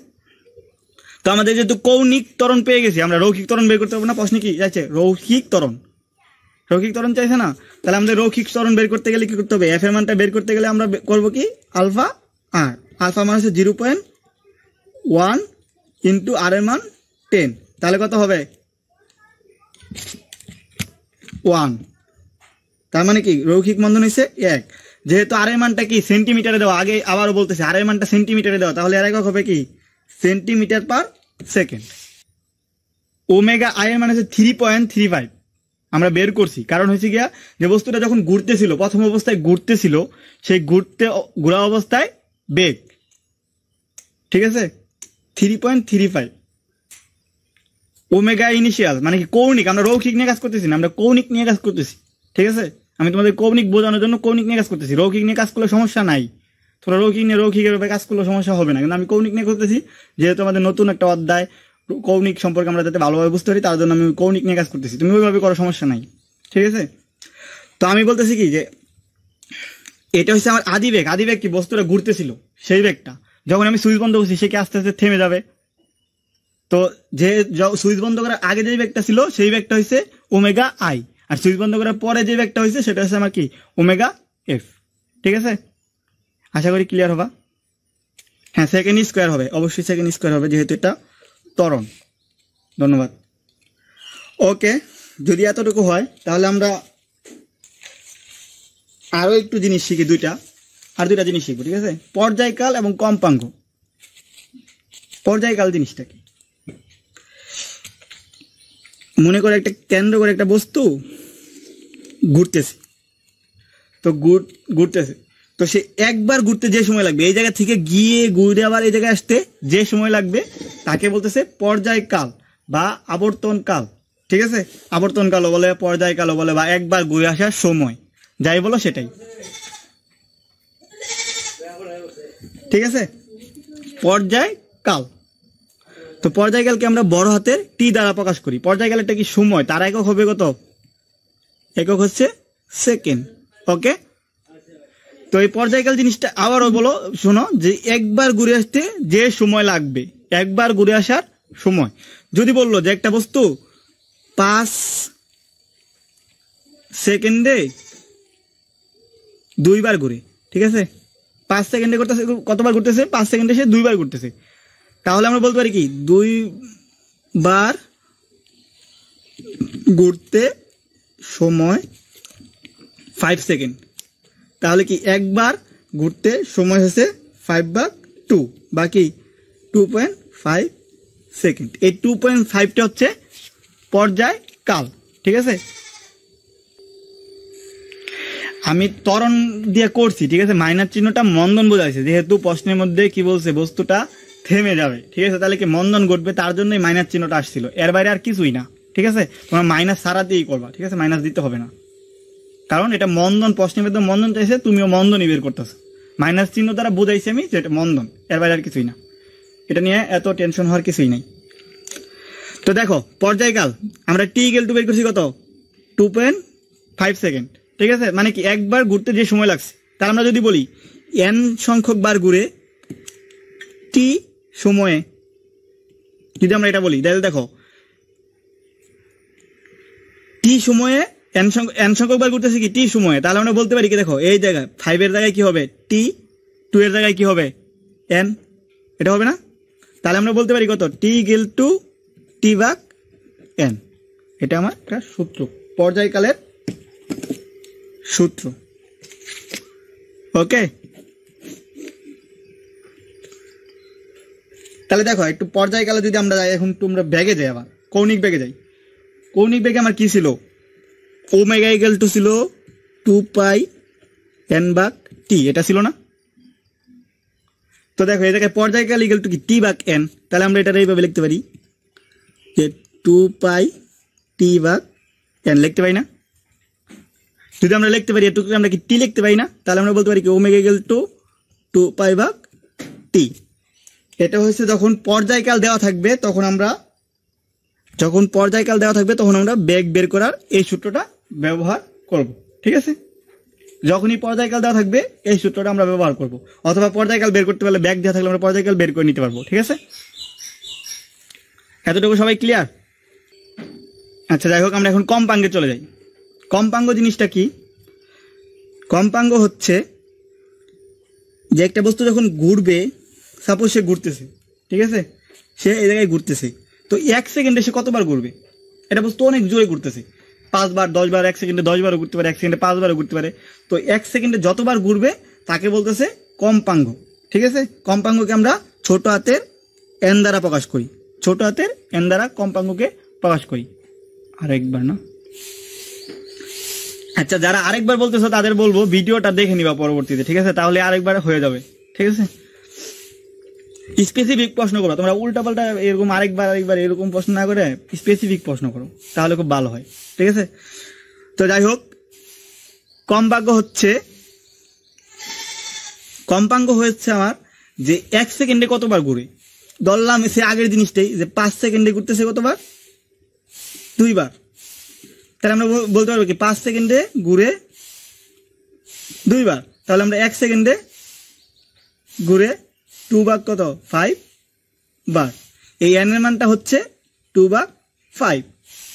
তো আমাদের যেহেতু কৌণিক ত্বরণ পেয়ে গেছি, আমরা রৈখিক ত্বরণ বের করতে পারবো না। প্রশ্ন কি চাইছে রৈখিক ত্বরণ, রৈখিক ত্বরণ চাইছে না। তাহলে আমাদের রৈখিক ত্বরণ বের করতে গেলে কি করতে হবে, এফ এর মানটা বের করতে গেলে আমরা করবো কি আলফা আর, আলফা মান হচ্ছে 0.1 ইন্টু আর এর মান 10, তাহলে কত হবে 1। তার মানে কি রৈখিক মন্দন হয়েছে 1। যেহেতু আর এর মানটা কি সেন্টিমিটারে দেওয়া, আগে আবারও বলতেছে আর এর মানটা সেন্টিমিটারে দেওয়া, তাহলে এর একক হবে কি centimetre per second. Omega I এর মান হচ্ছে 3.35 আমরা বের করছি, কারণ হয়েছে গিয়া যে বস্তুটা যখন ঘুরতেছিল, প্রথম অবস্থায় ঘুরতেছিল, সেই ঘোরা অবস্থায় বেগ। ঠিক আছে, 3.35 ওমেগা ইনিশিয়াল মানে কি কৌণিক, আমরা রৈখিক নিয়ে কাজ করতেছি না, আমরা কৌণিক নিয়ে কাজ করতেছি। ঠিক আছে, আমি তোমাদের কৌণিক বোঝানোর জন্য কৌণিক নিয়ে কাজ করতেছি। রৈখিক নিয়ে কাজ করলে সমস্যা নাই, তোমরা রৈখিকের ব্যাপারে কাজ করলে সমস্যা হবে না, কিন্তু আমি কৌণিক নিয়ে করতেছি। যেহেতু আমাদের নতুন একটা অধ্যায়, কৌণিক সম্পর্কে আমরা যাতে ভালোভাবে বুঝতে পারি তার জন্য আমি কৌণিক নিয়ে কাজ করতেছি। তুমি ওইভাবে করো, সমস্যা নাই। ঠিক আছে, তো আমি বলতেছি কি যে এটা হচ্ছে আমার আদি বেগ। আদি বেগ কি বস্তুটা ঘুরতেছিল, সেই বেগটা যখন আমি সুইচ বন্ধ করছি সে কি আস্তে আস্তে থেমে যাবে। তো যে সুইচ বন্ধ করার আগে যে বেগটা ছিল সেই বেগটা হচ্ছে ওমেগা আই, আর সুইচ বন্ধ করার পরে যে বেগটা হয়েছে সেটা হচ্ছে আমার কি ওমেগা এফ। ঠিক আছে, আশা করি ক্লিয়ার হবা। হ্যাঁ, সেকেন্ড স্কোয়ার হবে, অবশ্যই সেকেন্ড স্কোয়ার হবে যেহেতু এটা ত্বরণ। ধন্যবাদ। ওকে, যদি এতটুকু হয় তাহলে আমরা আরো একটু জিনিস শিখি, দুইটা জিনিস শিখবো। ঠিক আছে, পর্যায়কাল এবং কম্পাঙ্ক। পর্যায়কাল জিনিসটা কি? মনে করে একটা কেন্দ্র করে একটা বস্তু ঘুরতেছে, তো ঘুরতেছে, তো সে একবার ঘুরতে যে সময় লাগবে, এই জায়গা থেকে গিয়ে ঘুরে আবার এই জায়গায় আসতে যে সময় লাগবে তাকে বলতেছে পর্যায়কাল বা আবর্তন কাল। ঠিক আছে, আবর্তন কালও বলে, পর্যায়কালও বলে, বা একবার ঘুরে আসার সময়, যাই বলো সেটাই। ঠিক আছে, পর্যায়কাল। তো পর্যায়কালকে আমরা বড় হাতের টি দ্বারা প্রকাশ করি। পর্যায়কালটা কি সময়, তার একক হবে কত? একক হচ্ছে সেকেন্ড। ওকে, তো এই পর্যায়কাল জিনিসটা আবারও বলো, শোনো, যে একবার ঘুরে আসতে যে সময় লাগবে, একবার ঘুরে আসার সময়। যদি বললো যে একটা বস্তু 5 সেকেন্ডে 2 বার ঘুরে, ঠিক আছে, 5 সেকেন্ডে করতেছে, কতবার ঘুরতেছে? 5 সেকেন্ডে সে 2 বার ঘুরতেছে, তাহলে আমরা বলতে পারি কি 2 বার ঘুরতে সময় 5 সেকেন্ড। তাহলে কি একবার ঘুরতে সময় হচ্ছে 5/2, বাকি 2.5 সেকেন্ড। এই 2.5টা হচ্ছে পর্যায়কাল। ঠিক আছে, আমি ত্বরণ দিয়ে করছি, ঠিক আছে, মাইনাস চিহ্নটা মন্দন বোঝাইছে, যেহেতু প্রশ্নের মধ্যে কি বলছে বস্তুটা থেমে যাবে। ঠিক আছে, তাহলে কি মন্দন ঘটবে, তার জন্যই মাইনাস চিহ্নটা আসছিল, এর বাইরে আর কিছুই না। ঠিক আছে, তোমরা মাইনাস ছাড়া দিয়েই করবা। ঠিক আছে, মাইনাস দিতে হবে না, কারণ এটা মন্দন, প্রশ্নের মধ্যে মন্দন চাইছে, তুমিও মন্দনই বের করতেছো। মাইনাস চিহ্ন দ্বারা বোঝাইছি আমি যে এটা মন্দন, এর বাইরে আর কিছুই না। এটা নিয়ে এত টেনশন হওয়ার কিছুই নাই। তো দেখো পর্যায়কাল আমরা টি ইকুয়াল টু বের করছি কত? 2.5 সেকেন্ড। ঠিক আছে, মানে কি একবার ঘুরতে যে সময় লাগছে, তার আমরা যদি বলি n সংখ্যক বার ঘুরে টি সময়ে, যদি আমরা এটা বলি, তাহলে দেখো টি সময়ে n সংখ্যক বার ঘুরতেছে কি টি সময়ে, তাহলে আমরা বলতে পারি কি, দেখো এই জায়গায় 5 এর জায়গায় কি হবে টি, 2 এর জায়গায় কি হবে n, এটা হবে না? তাহলে আমরা বলতে পারি কত? টি ইকুয়াল টু t/n। এটা আমার একটা সূত্র, পর্যায়কালের সূত্র। ওকে, তাহলে দেখো একটু পর্যায়কালে যদি আমরা যাই, এখন তোমরা ব্যাগে যাই, আবার কৌণিক ব্যাগে যাই। কৌণিক ব্যাগে আমার কি ছিল? ওমেগা ইকুয়াল টু ছিল 2πn/t, এটা ছিল না? তো দেখো এই জায়গায় পর্যায়কাল ইকুয়াল টু কি t/n, তাহলে আমরা এটা এইভাবে লিখতে পারি যে 2πt/n লিখতে পারি না? যদি আমরা লিখতে পারি একটু, আমরা কি টি লিখতে পারি না? তাহলে আমরা বলতে পারি কি ওমেগা ইকুয়াল টু 2π/t। এটা হচ্ছে যখন পর্যায়কাল দেওয়া থাকবে, তখন আমরা বেগ বের করার এই সূত্রটা ব্যবহার করব। ঠিক আছে, যখনই পর্যায়কাল দেওয়া থাকবে এই সূত্রটা আমরা ব্যবহার করব, অথবা পর্যায়কাল বের করতে পারলে ব্যাগ দেওয়া থাকলে আমরা পর্যায়কাল বের করে নিতে পারবো। ঠিক আছে, এতটুকু সবাই ক্লিয়ার? আচ্ছা, যাই হোক, আমরা এখন কম্পাঙ্গে চলে যাই। কম্পাঙ্গ জিনিসটা কি? কম্পাঙ্গ হচ্ছে যে একটা বস্তু যখন ঘুরবে, সাপোজ সে ঘুরতেছে, ঠিক আছে, সে এই জায়গায় ঘুরতেছে, তো 1 সেকেন্ডে সে কতবার ঘুরবে? এটা বস্তু অনেক জোরে ঘুরতেছে, 5 বার 10 বার, 1 সেকেন্ডে 10 বারও ঘুরতে পারে, 1 সেকেন্ডে 5 বারও ঘুরতে পারে। তো 1 সেকেন্ডে যতবার ঘুরবে তাকে বলতেছে কম্পাঙ্গ। ঠিক আছে, কম্পাঙ্গকে আমরা ছোট হাতের n দ্বারা প্রকাশ করি, ছোট হাতের n দ্বারা কম্পাঙ্গকে প্রকাশ করি। আরেকবার না, আচ্ছা, যারা আরেকবার বলতেছো তাদের বলবো ভিডিওটা দেখে নিবা পরবর্তীতে। ঠিক আছে, তাহলে আরেকবার হয়ে যাবে। ঠিক আছে, স্পেসিফিক প্রশ্ন করো তোমরা, উল্টাপাল্টা এরকম আরেকবার এরকম প্রশ্ন না করে স্পেসিফিক প্রশ্ন করো, তাহলে খুব ভালো হয়। ঠিক আছে, তো যাই হোক, কম্পাঙ্গ হচ্ছে আমার যে 1 সেকেন্ডে কতবার ঘুরে। ধরলাম সে আগের জিনিসটাই, যে 5 সেকেন্ডে ঘুরতেছে কতবার? 2 বার। তাহলে আমরা বলতে পারবো কি 5 সেকেন্ডে ঘুরে 2 বার, তাহলে আমরা 1 সেকেন্ডে ঘুরে 2 ভাগ কত? 5 বার। এই n এর মানটা হচ্ছে 2/5।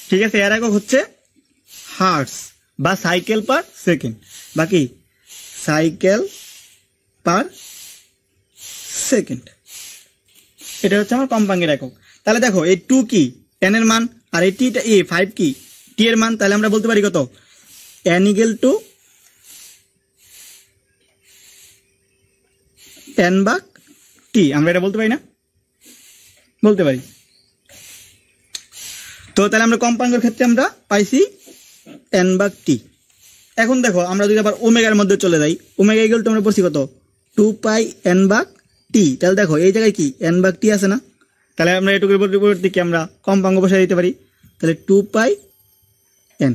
ঠিক আছে, এর একক হচ্ছে হার্টস বা সাইকেল পার সেকেন্ড, বাকি সাইকেল পার সেকেন্ড। এটা হচ্ছে আমার কম্পাঙ্গের একক। তাহলে দেখো এই 2 কি n এর মান, আর এই টি 5 কি t এর মান, তাহলে আমরা বলতে পারি কত? n ইকুয়াল টু n/t, আমরা এটা বলতে পারি না? বলতে পারি। তো তাহলে আমরা কম্পাঙ্কের ক্ষেত্রে আমরা পাইছি n/t। এখন দেখো আমরা যদি আবার ওমেগার মধ্যে চলে যাই, ওমেগা ইকুয়াল টু আমরা পড়ছি কত 2πn/t। তাহলে দেখো এই জায়গায় কি n/t আছে না, তাহলে আমরা এটুকুর পরিবর্তে কি আমরা কম্পাঙ্ক বসাই দিতে পারি, তাহলে 2πn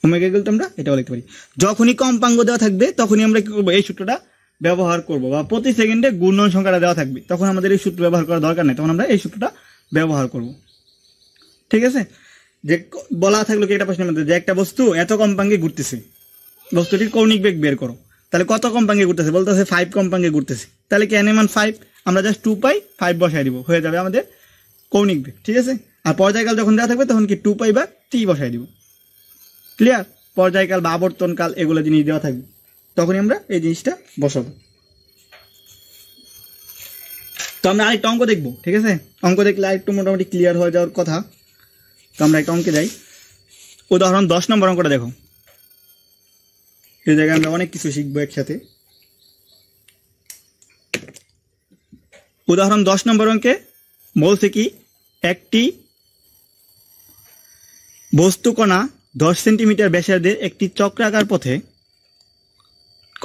ওমেগা ইকুয়াল টু আমরা এটাও লিখতে পারি। যখনই কম্পাঙ্ক দেওয়া থাকবে তখনই আমরা কি করবো, এই সূত্রটা ব্যবহার করব, বা প্রতি সেকেন্ডে ঘূর্ণন সংখ্যাটা দেওয়া থাকবে তখন আমাদের এই সূত্র ব্যবহার করার দরকার নেই, তখন আমরা এই সূত্রটা ব্যবহার করব। ঠিক আছে, যে বলা থাকলো কি একটা প্রশ্নের মধ্যে যে একটা বস্তু এত কম্পাঙ্কে ঘুরতেছে, বস্তুটির কৌণিক বেগ বের করো। তাহলে কত কম্পাঙ্কে ঘুরতেছে, বলতেছে 5 কম্পাঙ্কে ঘুরতেছে। তাহলে কি n এর মান 5, আমরা জাস্ট 2π বসাই দিব, হয়ে যাবে আমাদের কৌণিক বেগ। ঠিক আছে, আর পর্যায়কাল যখন দেওয়া থাকবে তখন কি 2π/t বসাই দিব। ক্লিয়ার, পর্যায়কাল বা আবর্তনকাল এগুলো জিনিস দেওয়া থাকবে, তখনই আমরা এই জিনিসটা বসাবো। তো আমরা আরেকটা অঙ্ক দেখবো। ঠিক আছে, অঙ্ক দেখলে আরেকটু মোটামুটি ক্লিয়ার হয়ে যাওয়ার কথা। তো আমরা একটা অঙ্কে যাই। উদাহরণ 10 নম্বর অঙ্কটা দেখো। এই জায়গায় আমরা অনেক কিছু শিখবো একসাথে। উদাহরণ 10 নম্বর অঙ্কে বলছে কি, একটি বস্তুকণা 10 সেন্টিমিটার ব্যাসার্ধের একটি চক্রাকার পথে,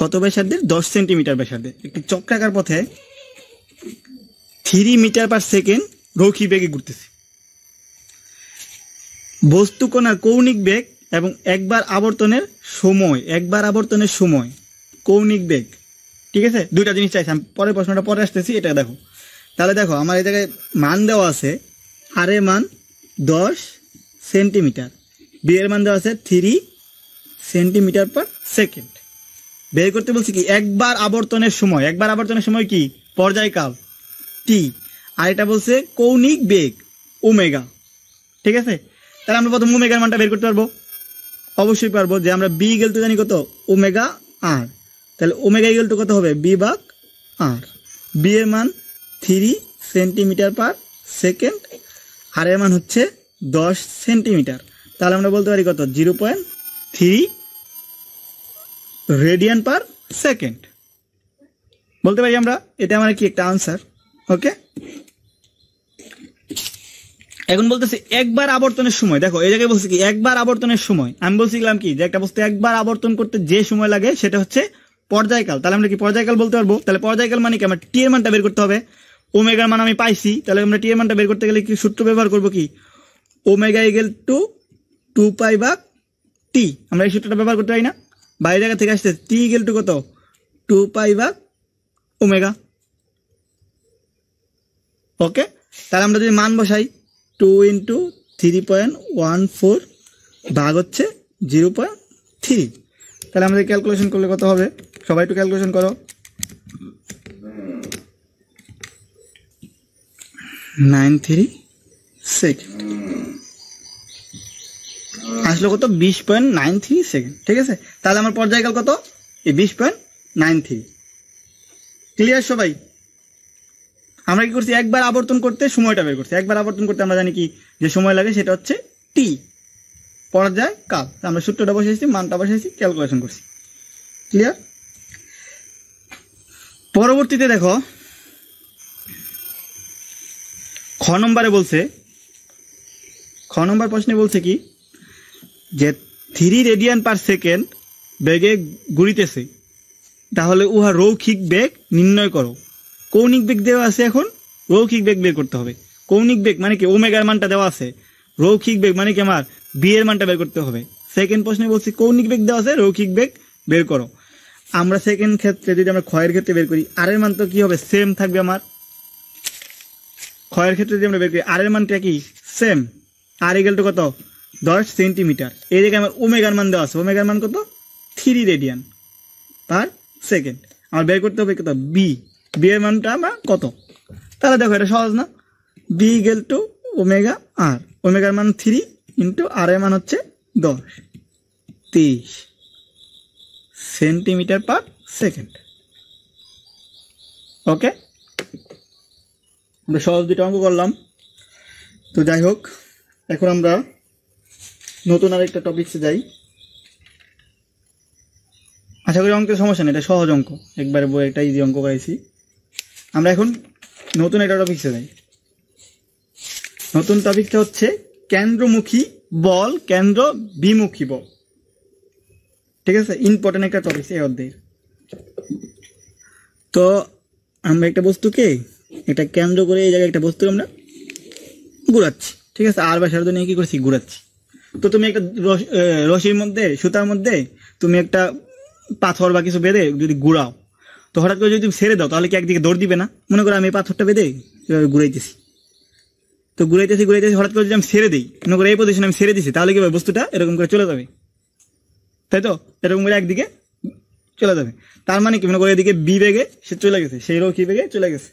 কত ব্যাসার্ধের, 10 সেন্টিমিটার ব্যাসার্ধের একটি চক্রাকার পথে 3 মিটার/সেকেন্ড রৈখিক বেগে ঘুরতেছে। বস্তুকণার কৌণিক বেগ এবং একবার আবর্তনের সময় কৌণিক বেগ। ঠিক আছে, দুইটা জিনিস চাইছি আমি, পরে প্রশ্নটা পরে আসতেছি, এটা দেখো। তাহলে দেখো আমার এই জায়গায় মান দেওয়া আছে, আর এর মান 10 সেন্টিমিটার, বি এর মান দেওয়া আছে 3 সেন্টিমিটার/সেকেন্ড। বের করতে বলছি কি একবার আবর্তনের সময় কি পর্যায়কাল টি, আর এটা বলছে কৌণিক বেগ ওমেগা। ঠিক আছে, তাহলে আমরা প্রথম ওমেগার মানটা বের করতে পারবো, অবশ্যই পারবো। যে আমরা বি ইকুয়াল টু জানি কত, ওমেগা আর, তাহলে ওমেগা ইকুয়াল টু কত হবে, b/r। বি এর মান 3 সেন্টিমিটার/সেকেন্ড, আর এর মান হচ্ছে 10 সেন্টিমিটার। তাহলে আমরা বলতে পারি কত, 0.3 রেডিয়ান/সেকেন্ড বলতে পারি আমরা। এটা আমার কি একটা আনসার। ওকে, এখন বলতেছি একবার আবর্তনের সময়। দেখো এই জায়গায় বলছি কি একবার আবর্তনের সময়, আমি বলছিলাম কি যে একটা বস্তু একবার আবর্তন করতে যে সময় লাগে সেটা হচ্ছে পর্যায়কাল। তাহলে আমরা কি পর্যায়কাল বলতে পারবো। তাহলে পর্যায়কাল মানে কি, আমার টি এর মানটা বের করতে হবে। ওমেগার মান আমি পাইছি, তাহলে আমরা টি এর মানটা বের করতে গেলে কি সূত্র ব্যবহার করবো, কি ওমেগা ইকুয়াল টু 2π/t। আমরা এই সূত্রটা ব্যবহার করতে পারি না, বাইরে জায়গা থেকে আসছে টি ইকুয়াল টু কত, 2π/ওমেগা। ওকে, তাহলে আমরা যদি মান বসাই 2 × 3.14 ভাগ হচ্ছে 0.3, তাহলে আমাদের ক্যালকুলেশন করলে কত হবে, সবাই একটু ক্যালকুলেশন করো। 93 সেকেন্ড আসলে কত, 20.93 সেকেন্ড। ঠিক আছে, তাহলে আমার পর্যায়কাল কত, এই 20.93। ক্লিয়ার সবাই। আমরা কি করছি, একবার আবর্তন করতে সময়টা বের করছি। একবার আবর্তন করতে আমরা জানি কি যে সময় লাগে সেটা হচ্ছে টি, পর্যায়কাল। আমরা সূত্রটা বসেছি, মানটা বসেছি, ক্যালকুলেশন করছি। ক্লিয়ার। পরবর্তীতে দেখো খ নম্বরে বলছে, খ নম্বর প্রশ্নে বলছে কি যে 3 রেডিয়ান/সেকেন্ড বেগে ঘুরিতেছে, তাহলে উহা রৈখিক বেগ নির্ণয় করো। কৌণিক বেগ দেওয়া আছে, এখন রৈখিক বেগ বের করতে হবে। কৌণিক বেগ মানে কি, ওমেগার মানটা দেওয়া আছে, রৈখিক বেগ মানে কি আমার বি এর মানটা বের করতে হবে। সেকেন্ড প্রশ্নে বলছি কৌণিক বেগ দেওয়া আছে, রৈখিক বেগ বের করো। আমরা সেকেন্ড ক্ষেত্রে যদি আমরা ক্ষয়ের ক্ষেত্রে বের করি, আর এর মান তো কি হবে, সেম থাকবে। আমার ক্ষয়ের ক্ষেত্রে যদি আমরা বের করি, আর এর মানটা কি সেম, আর ইকুয়াল টু কত, 10 সেন্টিমিটার। এই জায়গায় আমার ওমেগার মান দেওয়া আছে, ওমেগার মান কত, 3 রেডিয়ান/সেকেন্ড। আমার বের করতে হবে কত, বি এর মানটা আমার কত। তাহলে দেখো এটা সহজ না, বি ইকুয়াল টু ওমেগা আর, ওমেগার মান 3 × আর এর মান হচ্ছে 10, 23 সেন্টিমিটার/সেকেন্ড। ওকে, আমরা সহজ দুটো অঙ্ক করলাম। তো যাই হোক, এখন আমরা নতুন আরেকটা টপিকসে যাই। আশা করি অঙ্কের সমস্যা নেই, এটা সহজ অঙ্ক, একবারে বই একটা ইজি অঙ্ক করাইছি। আমরা এখন নতুন একটা টপিকসে যাই। নতুন টপিকটা হচ্ছে কেন্দ্রমুখী বল, কেন্দ্র বিমুখী বল। ঠিক আছে, ইম্পর্টেন্ট একটা টপিক এই অধ্যায়ের। তো আমরা একটা বস্তুকে একটা কেন্দ্র করে এই জায়গায় একটা বস্তু আমরা ঘুরাচ্ছি। ঠিক আছে, আর ব্যাসার্ধ নিয়ে কি করছি, ঘুরাচ্ছি। তো তুমি একটা রশির মধ্যে, সুতার মধ্যে তুমি একটা পাথর বা কিছু বেঁধে যদি ঘুরাও, তো হঠাৎ করে যদি তুমি ছেড়ে দাও তাহলে কি একদিকে দৌড় দিবে না? মনে করো আমি এই পাথরটা বেঁধে এভাবে ঘুরাইতেছি, তো ঘুরাইতেছি হঠাৎ করে যদি আমি ছেড়ে দিই, মনে করো এই পজিশনে আমি ছেড়ে দিছি, তাহলে কি হবে, বস্তুটা এরকম করে চলে যাবে, তাই তো? এরকম করে একদিকে চলে যাবে। তার মানে কি, মনে করো এদিকে বি বেগে সে চলে গেছে, সেই রো কি বেগে চলে গেছে।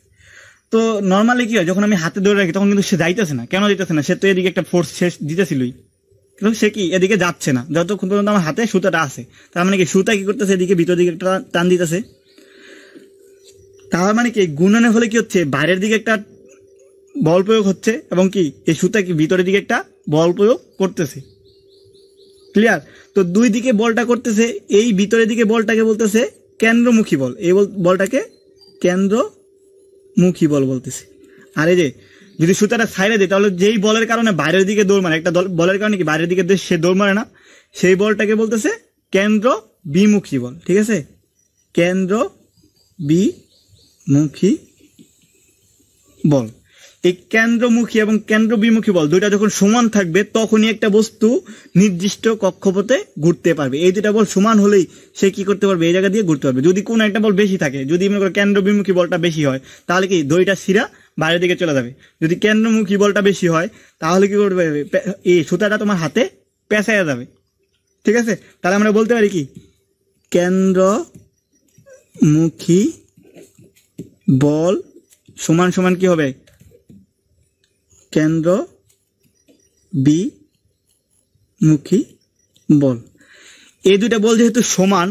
তো নর্মালি কি হয়, যখন আমি হাতে ধরে রাখি তখন কিন্তু সে যাইতেছে না। কেন যাইতেছে না? সে তো এদিকে একটা ফোর্স শেষ দিতেছিলই, কিন্তু সে কি এদিকে যাচ্ছে না যতক্ষণ পর্যন্ত আমার হাতে সুতাটা আছে। তার মানে কি, সুতা কি করতেছে, এদিকে ভিতর দিকে একটা টান দিতেছে। তার মানে কি, গুণনের ফলে কি হচ্ছে, বাইরের দিকে একটা বল প্রয়োগ হচ্ছে, এবং কি এই সুতা কি ভিতরের দিকে একটা বল প্রয়োগ করতেছে। ক্লিয়ার? তো দুই দিকে বলটা করতেছে, এই ভিতরের দিকে বলটাকে বলতেছে কেন্দ্রমুখী বল, এই বলটাকে কেন্দ্রমুখী বল বলতেছে। আর এই যে যদি সুতাটা ছাইড়ে দেয়, তাহলে যেই বলের কারণে বাইরের দিকে দৌড় মারে, একটা বলের কারণে কি বাইরের দিকে সে দৌড় মারে না, সেই বলটাকে বলতেছে কেন্দ্র বিমুখী বল। ঠিক আছে, কেন্দ্র বিমুখী বল। এই কেন্দ্রমুখী এবং কেন্দ্র বিমুখী বল দুইটা যখন সমান থাকবে, তখনই একটা বস্তু নির্দিষ্ট কক্ষপথে ঘুরতে পারবে। এই দুটা বল সমান হলেই সে কি করতে পারবে, এই জায়গা দিয়ে ঘুরতে পারবে। যদি কোনো একটা বল বেশি থাকে, যদি মনে করো কেন্দ্র বিমুখী বলটা বেশি হয়, তাহলে কি দড়িটা শিরা বাইরের দিকে চলে যাবে। যদি কেন্দ্রমুখী বলটা বেশি হয়, তাহলে কি করবে, এই সুতাটা তোমার হাতে পেঁচাইয়া যাবে। ঠিক আছে, তাহলে আমরা বলতে পারি কি, কেন্দ্রমুখী বল সমান সমান কি হবে, কেন্দ্র বিমুখী বল। এই দুইটা বল যেহেতু সমান,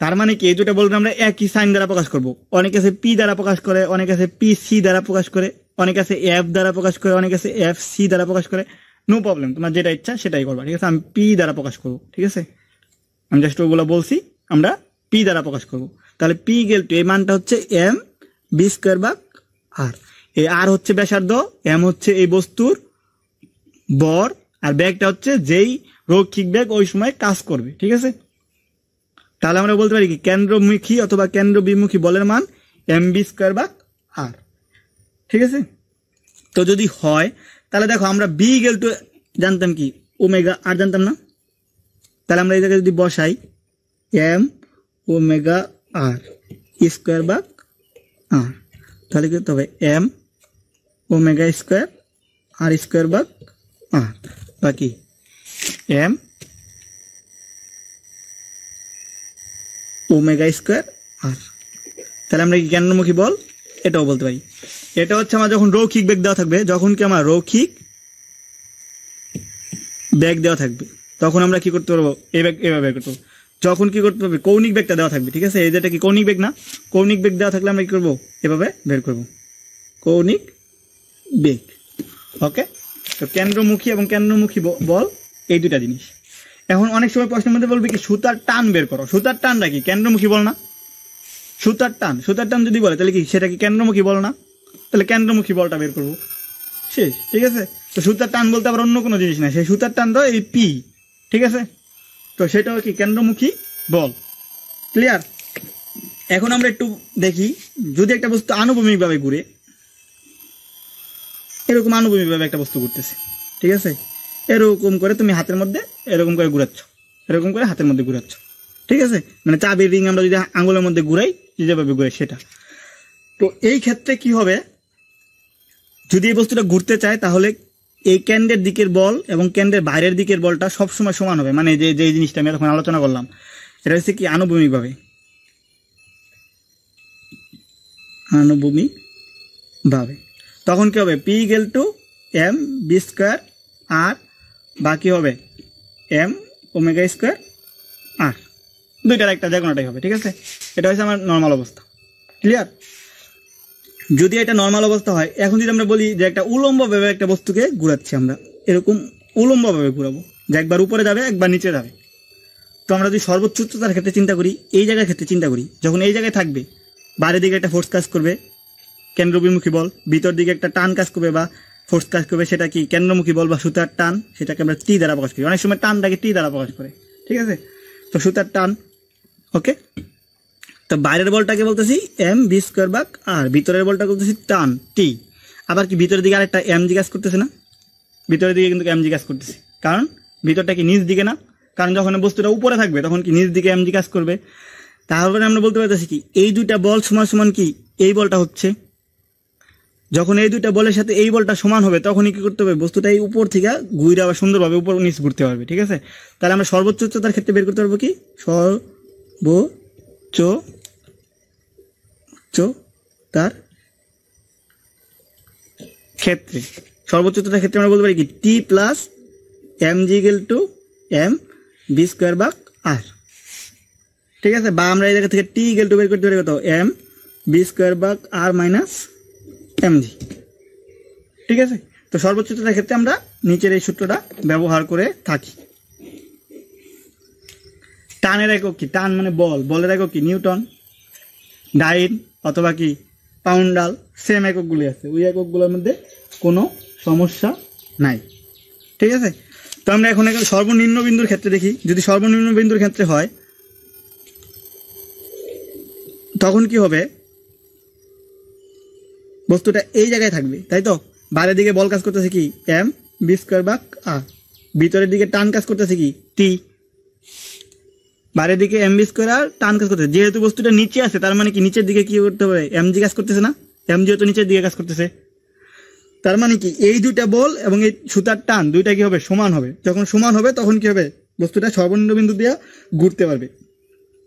তার মানে কি এই দুইটা বল আমরা একই সাইন দ্বারা প্রকাশ করব। অনেকে আছে পি দ্বারা প্রকাশ করে, অনেকে আছে পি সি দ্বারা প্রকাশ করে, অনেকে আছে এফ দ্বারা প্রকাশ করে, অনেকে আছে এফ সি দ্বারা প্রকাশ করে। নো প্রবলেম, তোমার যেটা ইচ্ছা সেটাই করবা। ঠিক আছে, আমি পি দ্বারা প্রকাশ করব। ঠিক আছে, আমি জাস্ট ওগুলো বলছি, আমরা পি দ্বারা প্রকাশ করব। তাহলে পি গেল টু, এই মানটা হচ্ছে এম বি স্কোয়ার ভাগ আর। এই আর হচ্ছে ব্যাসার্ধ, এম হচ্ছে এই বস্তুর বর, আর ব্যাগটা হচ্ছে যেই রৈখিক ব্যাগ ওই সময় কাজ করবে। ঠিক আছে, তাহলে আমরা বলতে পারি কি, কেন্দ্রমুখী অথবা কেন্দ্র বিমুখী বলের মান এম বি স্কোয়ার ভাগ আর। ঠিক আছে, তো যদি হয় তাহলে দেখো আমরা বি গেল টু জানতাম কি, ওমেগা, আর জানতাম না। তাহলে আমরা এই জায়গায় যদি বসাই এম ওমেগা আর স্কোয়ার ভাগ আর, তাহলে কি হবে, এম ওমেগা স্কোয়ার আর স্কোয়ার ভাগ আর, বাকি এম ওমেগা স্কোয়ার আর। তাহলে আমরা কি কেন্দ্রমুখী বল এটাও বলতে পারি। এটা হচ্ছে আমার যখন রৈখিক বেগ দেওয়া থাকবে, যখন কি আমার রৈখিক বেগ দেওয়া থাকবে, তখন আমরা কি করতে পারবো, এই বেগ এভাবে বের করতে পারবো। যখন কি করতে হবে, কৌণিক বেগটা দেওয়া থাকবে। ঠিক আছে, এই যেটা কি কৌণিক বেগ না, কৌণিক বেগ দেওয়া থাকলে আমরা কি করবো, এভাবে বের করবো, কৌণিক বেগ। ওকে, তো কেন্দ্রমুখী এবং কেন্দ্রমুখী বল এই দুইটা জিনিস। এখন অনেক সময় প্রশ্নের মধ্যে বলবে কি, সুতার টান বের করো। সুতার টানটা কি কেন্দ্রমুখী বল না? সুতার টান যদি বলে তাহলে কি সেটা কি কেন্দ্রমুখী বল না? তাহলে কেন্দ্রমুখী বলটা বের করবো, শেষ। ঠিক আছে, তো সুতার টান বলতে আবার অন্য কোনো জিনিস না, সেই সুতার টানটা এই পি। ঠিক আছে, তো সেটাও কি কেন্দ্রমুখী বল। ক্লিয়ার? এখন আমরা একটু দেখি, যদি একটা বস্তু আনুভূমিকভাবে ঘুরে, এরকম আনুভূমিকভাবে একটা বস্তু ঘুরতেছে। ঠিক আছে, এরকম করে তুমি হাতের মধ্যে এরকম করে ঘুরাচ্ছ, এরকম করে হাতের মধ্যে ঘুরাচ্ছ। ঠিক আছে, মানে চাবির রিং আমরা যদি আঙুলের মধ্যে ঘুরাই, যেভাবে ঘুরাই সেটা। তো এই ক্ষেত্রে কি হবে, যদি এই বস্তুটা ঘুরতে চায়, তাহলে এই কেন্দ্রের দিকের বল এবং কেন্দ্রের বাইরের দিকের বলটা সবসময় সমান হবে। মানে যে জিনিসটা আমি এখন আলোচনা করলাম, এটা হচ্ছে কি আনুভূমিকভাবে, আনুভূমিকভাবে। তখন কি হবে, পি গেল টু এম বি স্কোয়ার আর, বাকি হবে এম ওমেগা স্কোয়ার আর, দুইটার একটা যে কোনোটাই হবে। ঠিক আছে, এটা হচ্ছে আমার নর্মাল অবস্থা। ক্লিয়ার? যদি এটা নর্মাল অবস্থা হয়, এখন যদি আমরা বলি যে একটা উলম্বভাবে একটা বস্তুকে ঘুরাচ্ছি, আমরা এরকম উলম্বভাবে ঘুরাবো, যে একবার উপরে যাবে একবার নিচে যাবে। তো আমরা যদি সর্বোচ্চ উচ্চতার ক্ষেত্রে চিন্তা করি, এই জায়গার ক্ষেত্রে চিন্তা করি, যখন এই জায়গায় থাকবে বাইরের দিকে একটা ফোর্স কাজ করবে, কেন্দ্রবিমুখী বল, ভিতর দিকে একটা টান কাজ করবে বা ফোর্স কাজ করবে, সেটা কি কেন্দ্রমুখী বল বা সুতার টান, সেটাকে আমরা টি দ্বারা প্রকাশ করি। অনেক সময় টানটাকে টি দ্বারা প্রকাশ করে, ঠিক আছে। তো সুতার টান, ওকে। তো বাইরের বলটাকে বলতেছি এম বি স্কোয়ার ভাগ আর, ভিতরের বলটা বলতেছি টান টি। আবার কি ভিতরের দিকে আরেকটা এম জি কাজ করতেছে না, ভিতরের দিকে কিন্তু এম জি কাজ করতেছে, কারণ ভিতরটা কি নিচ দিকে না, কারণ যখন বস্তুটা উপরে থাকবে তখন কি নিচ দিকে এম জি কাজ করবে। তাহলে আমরা বলতে পারতেছি কি এই দুইটা বল সমান সমান কি এই বলটা হচ্ছে, যখন এই দুইটা বলের সাথে এই বলটা সমান হবে তখনই কি করতে হবে, বস্তুটা এই উপর থেকে ঘুরে আবার সুন্দরভাবে উপর নিচ ঘুরতে পারবে, ঠিক আছে। তাহলে আমরা সর্বোচ্চ উচ্চতার ক্ষেত্রে বের করতে পারবো কি সর্বোচ্চ তার ক্ষেত্রে, সর্বোচ্চ উচ্চতার ক্ষেত্রে আমরা বলতে পারি কি t plus m g equal to M B square ভাগ আর, ঠিক আছে। বা আমরা এই জায়গা থেকে টি ইকুয়াল টু বের করতে পারি কত, এম বি স্কোয়ার ভাগ আর মাইনাস এম জি, ঠিক আছে। তো সর্বোচ্চ উচ্চতার ক্ষেত্রে আমরা নিচের এই সূত্রটা ব্যবহার করে থাকি। টানের একক কি, টান মানে বল, বলের একক কি নিউটন, ডাইন অথবা কি পাউন্ডাল, সেম এককগুলি আছে, ওই এককগুলোর মধ্যে কোনো সমস্যা নাই, ঠিক আছে। তো আমরা এখন সর্বনিম্ন বিন্দুর ক্ষেত্রে দেখি, যদি সর্বনিম্ন বিন্দুর ক্ষেত্রে হয় তখন কি হবে, বস্তুটা এই জায়গায় থাকবে, তাই তো। বাইরের দিকে বল কাজ করতেছে কি এম বি স্কোয়ার ভাগ আর, ভিতরের দিকে টান কাজ করতেছে কি টি, বাইরের দিকে এম বি স্কোয়ার আর টান কাজ করতেছে। যেহেতু বস্তুটা নিচে আছে তার মানে কি নিচের দিকে কি করতে হবে, এম জি কাজ করতেছে না, এম জি তো নিচের দিকে কাজ করতেছে। তার মানে কি এই দুইটা বল এবং এই সুতার টান দুইটা কি হবে, সমান হবে। যখন সমান হবে তখন কি হবে, বস্তুটা সর্বনিম্ন বিন্দু দিয়ে ঘুরতে পারবে।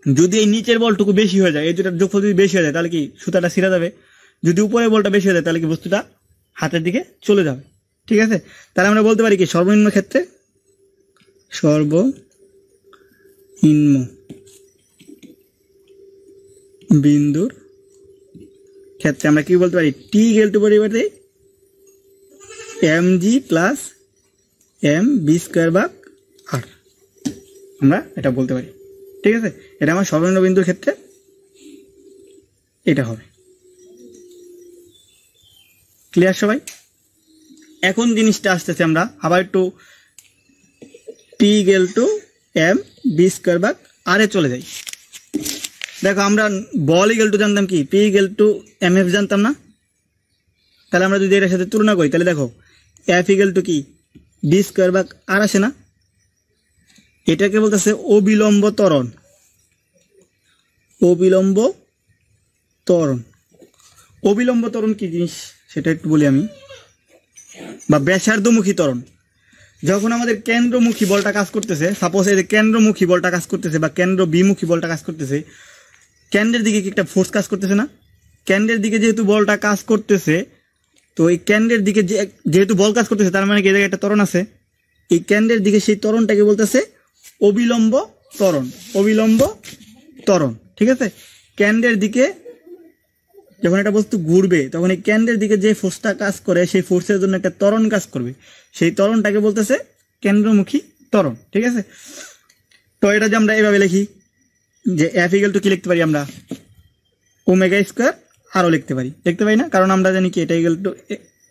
যদি এই নিচের বলটুকু বেশি হয়ে যায়, এই দুটার যোগফল যদি বেশি হয়ে যায় তাহলে কি সুতাটা ছিঁড়ে যাবে, যদি উপরের বলটা বেশি হয়ে যায় তাহলে কি বস্তুটা হাতের দিকে চলে যাবে, ঠিক আছে। তাহলে আমরা বলতে পারি কি সর্বনিম্ন ক্ষেত্রে, সর্বনিম্ন বিন্দুর ক্ষেত্রে আমরা কি বলতে পারি, টি ইকুয়াল টু পরিবর্তে M G plus M B square ভাগ আর, আমরা এটা বলতে পারি, ঠিক আছে। এটা আমার সর্বনিম্ন বিন্দুর ক্ষেত্রে এটা হবে। ক্লিয়ার সবাই? এখন জিনিসটা আসতেছে আমরা আবার একটু t equal to M B square ভাগ আর এ চলে যাই। দেখো আমরা বল ইকুয়াল টু জানতাম কি P equal to M F জানতাম না, তাহলে আমরা যদি এটার সাথে তুলনা করি তাহলে দেখো এফ ইকুয়াল টু কি বি স্কোয়ার ভাগ আর আসে না, এটাকে বলতেছে অবিলম্ব ত্বরণ, অবিলম্ব ত্বরণ। অবিলম্ব ত্বরণ কি জিনিস সেটা একটু বলি আমি, বা ব্যাসার্ধমুখী ত্বরণ। যখন আমাদের কেন্দ্রমুখী বলটা কাজ করতেছে, সাপোজ এই যে কেন্দ্রমুখী বলটা কাজ করতেছে বা কেন্দ্র বিমুখী বলটা কাজ করতেছে, কেন্দ্রের দিকে কি একটা ফোর্স কাজ করতেছে না, কেন্দ্রের দিকে যেহেতু বলটা কাজ করতেছে, তো এই কেন্দ্রের দিকে যেহেতু বল কাজ করতেছে তার মানে কি এই জায়গায় একটা ত্বরণ আছে, এই কেন্দ্রের দিকে সেই ত্বরণটাকে বলতেছে অবিলম্ব ত্বরণ, অবিলম্ব ত্বরণ, ঠিক আছে। কেন্দ্রের দিকে যখন একটা বস্তু ঘুরবে তখন এই কেন্দ্রের দিকে যে ফোর্সটা কাজ করে সেই ফোর্সের জন্য একটা ত্বরণ কাজ করবে, সেই ত্বরণটাকে বলতেছে কেন্দ্রমুখী ত্বরণ, ঠিক আছে। তো এটা যে আমরা এভাবে লিখি যে এফ ইকুয়াল টু কি লিখতে পারি আমরা ওমেগা স্কোয়ার আরও লিখতে পারি না, কারণ আমরা জানি কি এটা equal to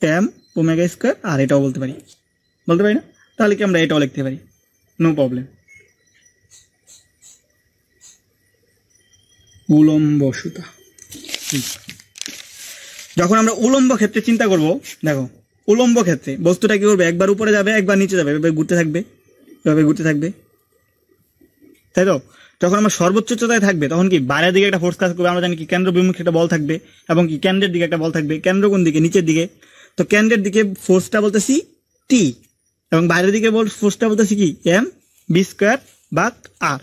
m omega square r এটাও বলতে পারি না, তাহলে কি আমরা এটাও লিখতে পারি, নো প্রবলেম। উলম্ব সুতা, যখন আমরা উলম্ব ক্ষেত্রে চিন্তা করব, দেখো উলম্ব ক্ষেত্রে বস্তুটা কি করবে, একবার উপরে যাবে একবার নিচে যাবে, এভাবে ঘুরতে থাকবে, তাই তো। যখন আমরা সর্বোচ্চ উচ্চতায় থাকবে তখন কি বাইরের দিকে একটা ফোর্স কাজ করবে, আমরা জানি কি কেন্দ্র বিমুখী একটা বল থাকবে এবং কি কেন্দ্রের দিকে একটা বল থাকবে, কেন্দ্র কোন দিকে নিচের দিকে, তো কেন্দ্রের দিকে ফোর্সটা বলতেছি টি এবং বাইরের দিকে ফোর্সটা বলতেছি কি এম বি স্কোয়ার ভাগ আর,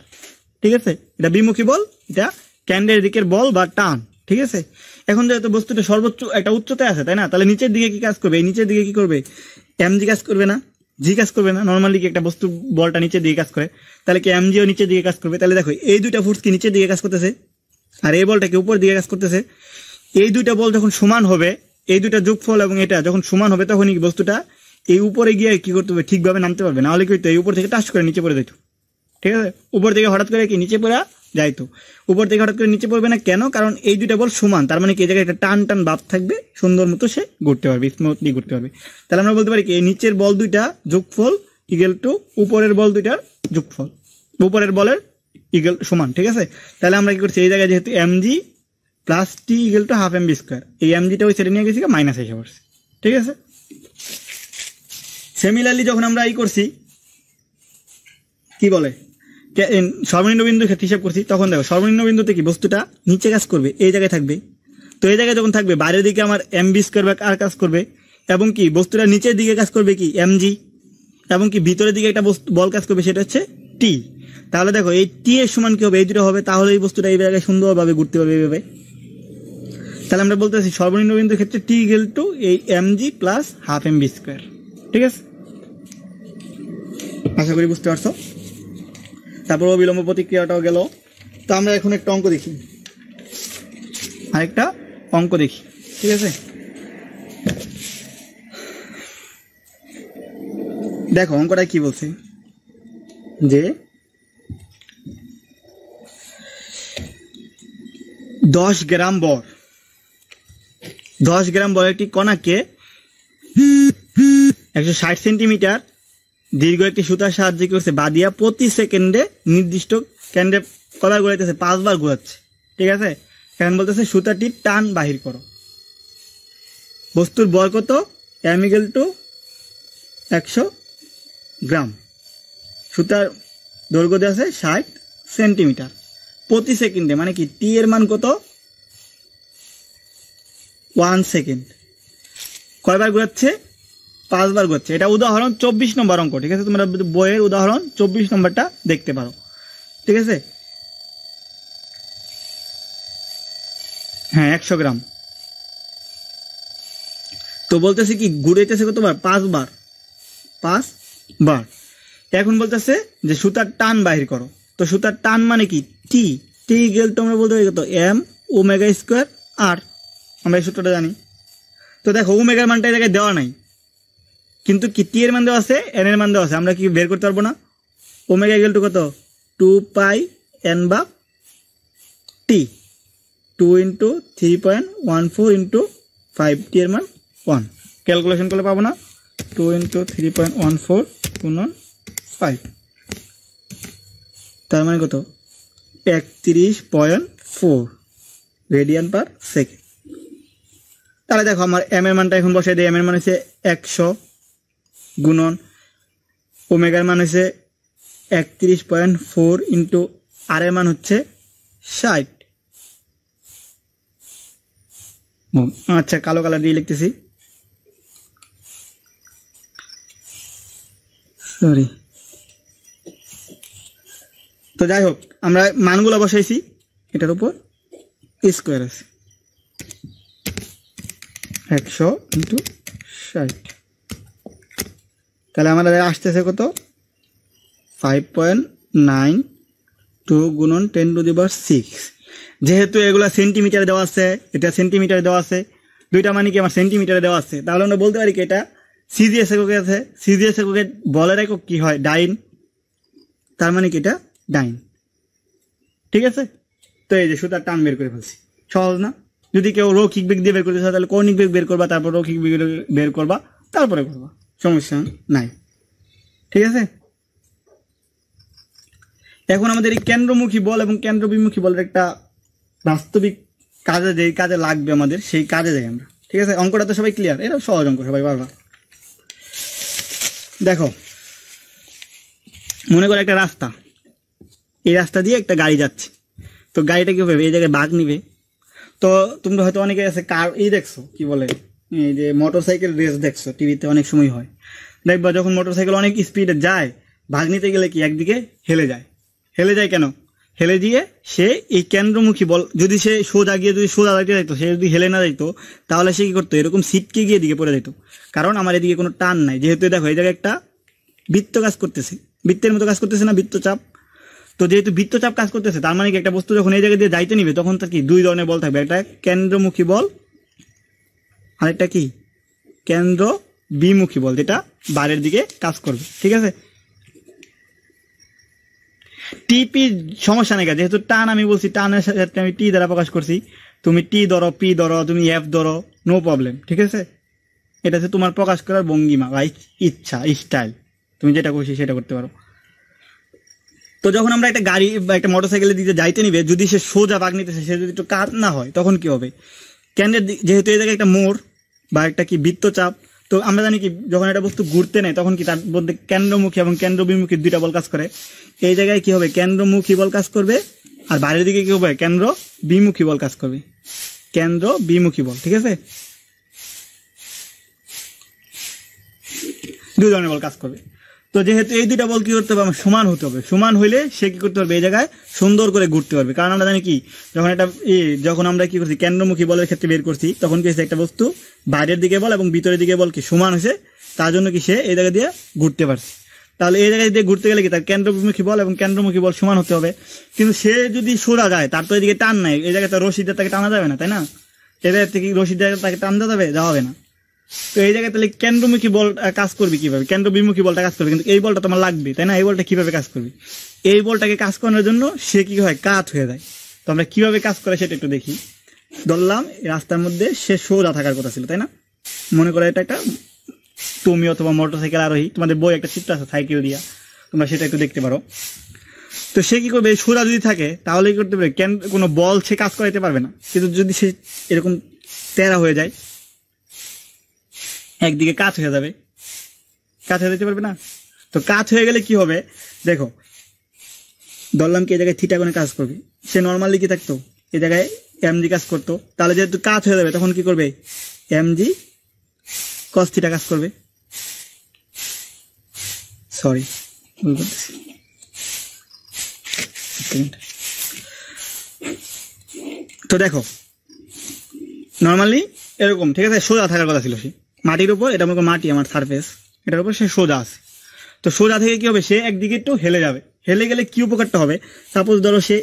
ঠিক আছে। এটা বিমুখী বল, এটা কেন্দ্রের দিকের বল বা টান, ঠিক আছে। এখন যেহেতু বস্তুটা সর্বোচ্চ একটা উচ্চতায় আছে তাই না, তাহলে নিচের দিকে কি কাজ করবে, এই নিচের দিকে কি করবে এম জি কাজ করবে না, জি কাজ করবে না। নর্মালি কি একটা বস্তু বলটা নিচের দিকে কাজ করে, তাহলে কি এম জিও নিচের দিকে কাজ করবে। তাহলে দেখো এই দুইটা ফোর্স কি নিচের দিকে কাজ করতেছে আর এই বলটা কি উপর দিকে কাজ করতেছে। এই দুইটা বল যখন সমান হবে, এই দুইটা যোগফল এবং এটা যখন সমান হবে তখনই বস্তুটা এই উপরে গিয়ে কি করতে হবে, ঠিকভাবে নামতে পারবে, নাহলে কি হতো এই উপর থেকে টাচ করে নিচে পড়ে যেত, ঠিক আছে। উপর থেকে হঠাৎ করে কি নিচে পড়া যাইতো, উপর থেকে হঠাৎ করে নিচে পড়বে না কেন? কারণ এই দুইটা বল সমান, তার মানে কি এই জায়গায় একটা টান টান ভাব থাকবে, সুন্দর মতো সে ঘুরতে পারবে, স্মুথলি ঘুরতে পারবে। তাহলে আমরা বলতে পারি কি এই নিচের বল দুইটা যোগফল ইকুয়াল টু উপরের বল দুইটার যোগফল, উপরের বলের ইকুয়াল সমান, ঠিক আছে। তাহলে আমরা কি করছি, এই জায়গায় যেহেতু mg plus T equal to half mv square, এই mgটা ওই সাইডে নিয়ে গেছি মাইনাস এসে পড়ছে, ঠিক আছে। সিমিলারলি যখন আমরা এই করছি কি বলে সর্বনিম্ন বিন্দুর ক্ষেত্রে হিসাব করছি, তখন দেখো সর্বনিম্ন বিন্দুতে কি বস্তুটা নিচে কাজ করবে, এই জায়গায় থাকবে। তো এই জায়গায় যখন থাকবে বাইরের দিকে আমার mv স্কোয়ার বা আর কাজ করবে, এবং কি বস্তুটা নিচের দিকে কাজ করবে কি mg, এবং কি ভিতরের দিকে একটা বল কাজ করবে সেটা হচ্ছে টি। তাহলে দেখো এই টি এর সমান কি হবে, এই দুটো হবে, তাহলে এই বস্তুটা এই জায়গায় সুন্দরভাবে ঘুরতে পারবে এইভাবে। তাহলে আমরা বলতে পারছি সর্বনিম্ন বিন্দুর ক্ষেত্রে টি ইকুয়াল টু এই mg plus half mv square, ঠিক আছে। আশা করি বুঝতে পারছো। তারপর অবিলম্ব প্রতিক্রিয়াটাও গেল। তো আমরা এখন একটা অঙ্ক দেখি, আরেকটা অঙ্ক দেখি, ঠিক আছে। দেখো অঙ্কটা কি বলছে, যে 10 গ্রাম বর, 10 গ্রাম বর একটি কণাকে 160 সেন্টিমিটার দীর্ঘ একটি সুতার সাহায্যে করছে বাদিয়া প্রতি সেকেন্ডে নির্দিষ্ট কেন্দ্রে কবার ঘুরাইতেছে, 5 বার ঘুরাচ্ছে, ঠিক আছে। এখন বলতেছে সুতাটির টান বাহির করো। বস্তুর বর কত, m ইকুয়াল টু 100 গ্রাম, সুতার দৈর্ঘ্য দেওয়া আছে 60 সেন্টিমিটার প্রতি সেকেন্ডে, মানে কি টি এর মান কত, 1 সেকেন্ড। কয়বার ঘুরাচ্ছে, 5 বার ঘুরছে। এটা উদাহরণ 24 নম্বর অঙ্ক, ঠিক আছে। তোমরা বইয়ের উদাহরণ 24 নম্বরটা দেখতে পারো, ঠিক আছে। হ্যাঁ 100 গ্রাম। তো বলতেছে কি ঘুরাইতেছে কতবার, 5 বার, 5 বার। এখন বলতেছে যে সুতার টান বাহির করো। তো সুতার টান মানে কি টি, টি গেল তোমরা বলতে পারি কত, m ওমেগা স্কোয়ার আর, আমরা এই সূত্রটা জানি। তো দেখো ওমেগার মানটা এই জায়গায় দেওয়া নাই, কিন্তু কি টি এর মান দেওয়া আছে, এন এর মান দেওয়া আছে, আমরা কি বের করতে পারবো না? ওমেগা ইকুয়াল টু কত, 2 পাই n বা টি, 2 ইন্টু 3.14 ইন্টু 5, টি এর মান 1, ক্যালকুলেশন করলে পাবো না, 2 ইন্টু 3.14 গুণন 5, তার মানে কত 31.4 রেডিয়ান পার সেকেন্ড। তাহলে দেখো আমার m এর মানটা এখন বসাই দিই, m এর মান হচ্ছে 100 গুণন ওমেগার মান হচ্ছে 31.4 ইন্টু আর এর মান হচ্ছে 60। আচ্ছা কালো কালার দিয়ে লিখতেছি, সরি। তো যাই হোক আমরা মানগুলো বসাইছি, এটার উপর স্কোয়ার আছে 100 ইন্টু 60, তাহলে আমাদের আসতেছে কত 5.92 গুণন 10⁶। যেহেতু এগুলা সেন্টিমিটারে দেওয়া আছে, এটা সেন্টিমিটারে দেওয়া আছে, দুইটা মানে কি আমার সেন্টিমিটারে দেওয়া আছে, তাহলে আমরা বলতে পারি কি এটা সিজিএস এককে আছে। সিজিএস এককে বলের একক কি হয়, ডাইন, তার মানে কি এটা ডাইন, ঠিক আছে। তো এই যে সুতার টান বের করে ফেলছি, সহজ না? যদি কেউ রৈখিক বেগ দিয়ে বের করতে চায় তাহলে কৌণিক বেগ বের করবা, তারপর রৈখিক বেগ বের করবা, তারপরে করবা, সমস্যা নাই, ঠিক আছে। এখন আমাদের এই কেন্দ্রমুখী বল এবং কেন্দ্রবিমুখী বলের একটা বাস্তবিক কাজে, যে কাজে লাগবে আমাদের, সেই কাজে যাই আমরা, ঠিক আছে। অঙ্কটা তো সবাই ক্লিয়ার, এটা সহজ অঙ্ক, সবাই পারবা। দেখো মনে করো একটা রাস্তা, এই রাস্তা দিয়ে একটা গাড়ি যাচ্ছে, তো গাড়িটা কি হবে, এই জায়গায় বাঁক নিবে। তো তোমরা হয়তো অনেকে আছে কার এই দেখছো কি বলে, এই যে মোটরসাইকেল রেস দেখছো, টিভিতে অনেক সময় হয়, দেখবা যখন মোটরসাইকেল অনেক স্পিডে যায়, ভাগ নিতে গেলে কি একদিকে হেলে যায়। হেলে যায় কেন, হেলে দিয়ে সে এই কেন্দ্রমুখী বল, যদি সে সোজা গিয়ে যদি সোজা যাইতে যাইতো, সে যদি হেলে না যাইতো, তাহলে সে কি করতো, এরকম সিটকে গিয়ে দিকে পড়ে যেত, কারণ আমার এদিকে কোনো টান নাই। যেহেতু দেখো এই জায়গায় একটা বৃত্ত কাজ করতেছে, বৃত্তের মতো কাজ করতেছে না, বৃত্তচাপ। তো যেহেতু বৃত্তচাপ কাজ করতেছে, তার মানে কি একটা বস্তু যখন এই জায়গা দিয়ে যাইতে নিবে, তখন তার কি দুই ধরনের বল থাকবে, একটা কেন্দ্রমুখী বল, আরেকটা কি কেন্দ্র বিমুখী বল, যেটা বাইরের দিকে কাজ করবে, ঠিক আছে। টিপি সমস্যা নেই, যেহেতু টান আমি বলছি, টানের সাথে আমি টি দ্বারা প্রকাশ করছি, তুমি টি ধরো, পি ধরো, তুমি এফ ধরো, নো প্রবলেম, ঠিক আছে। এটা হচ্ছে তোমার প্রকাশ করার ভঙ্গিমা বা ইচ্ছা, স্টাইল, তুমি যেটা খুশি সেটা করতে পারো। তো যখন আমরা একটা গাড়ি বা একটা মোটরসাইকেলের দিকে যাইতে নিবে, যদি সে সোজা বাঁক নিতেছে, সে যদি একটু কাত না হয়, তখন কি হবে? কেন্দ্রের যেহেতু এই জায়গায় একটা মোড় বা একটা কি বৃত্তচাপ, তো আমরা জানি কি যখন একটা বস্তু ঘুরতে নেয় তখন কি তার মধ্যে কেন্দ্রমুখী এবং কেন্দ্রবিমুখী দুইটা বল কাজ করে। এই জায়গায় কি হবে? কেন্দ্রমুখী বল কাজ করবে, আর বাইরের দিকে কি হবে? কেন্দ্র বিমুখী বল কাজ করবে, কেন্দ্র বিমুখী বল, ঠিক আছে। দুই ধরনের বল কাজ করবে। তো যেহেতু এই দুইটা বল কি করতে হবে? আমার সমান হতে হবে। সমান হইলে সে কি করতে পারবে? এই জায়গায় সুন্দর করে ঘুরতে পারবে। কারণ আমরা জানি কি, যখন আমরা কি করছি কেন্দ্রমুখী বলের ক্ষেত্রে বের করছি, তখন কি হচ্ছে একটা বস্তু বাইরের দিকে বল এবং ভিতরের দিকে বল কি সমান হয়েছে, তার জন্য কি সে এই জায়গা দিয়ে ঘুরতে পারছে। তাহলে এই জায়গায় দিয়ে ঘুরতে গেলে কি তার কেন্দ্রবিমুখী বল এবং কেন্দ্রমুখী বল সমান হতে হবে। কিন্তু সে যদি সোজা যায়, তার তো এদিকে টান নাই, এই জায়গায় তার রশি দিয়ে তাকে টানা যাবে না, তাই না? এই জায়গা থেকে রশি দিয়ে তাকে টান দেওয়া যাবে না। তো এই জায়গায় তাহলে কেন্দ্রমুখী বল কাজ করবে কিভাবে? কেন্দ্র বিমুখী বলটা কাজ করবে, কিন্তু এই বলটা তোমার লাগবে, তাই না? এই বলটা কিভাবে কাজ করবে? এই বলটাকে কাজ করানোর জন্য সে কি হয়? কাত হয়ে যায়। তো আমরা কিভাবে কাজ করে সেটা একটু দেখি। ধরলাম রাস্তার মধ্যে সে সোজা থাকার কথা ছিল, তাই না? মনে করো এটা একটা তুমি অথবা মোটরসাইকেল আরোহী, তোমাদের বই একটা চিত্র আছে সাইকেল দিয়া, তোমরা সেটা একটু দেখতে পারো। তো সে কি করবে? সোজা যদি থাকে তাহলে কি করতে পারবে? কোনো বল সে কাজ করাইতে পারবে না। কিন্তু যদি সে এরকম তেরা হয়ে যায়, একদিকে কাজ হয়ে যাবে, কাজ হয়ে যেতে পারবে না। তো কাজ হয়ে গেলে কি হবে? দেখো, ধরলাম কি এই জায়গায় থিটা কোণে কাজ করবে, সে নর্মালি কি থাকতো? এই জায়গায় এমজি কাজ করতো। তাহলে যেহেতু কাজ হয়ে যাবে, তখন কি করবে? এমজি কস থিটা কাজ করবে। সরি, ভুল করতেছি। তো দেখো, নর্মালি এরকম, ঠিক আছে, সোজা থাকার কথা ছিল। সে মাটির উপর, এটা মনে করো মাটি আমার সারফেস, এটার উপর সে সোজা আছে। তো সোজা থেকে কি হবে? সে একদিকে একটু হেলে যাবে। হেলে গেলে কি উপকারটা হবে? সাপোজ ধরো সে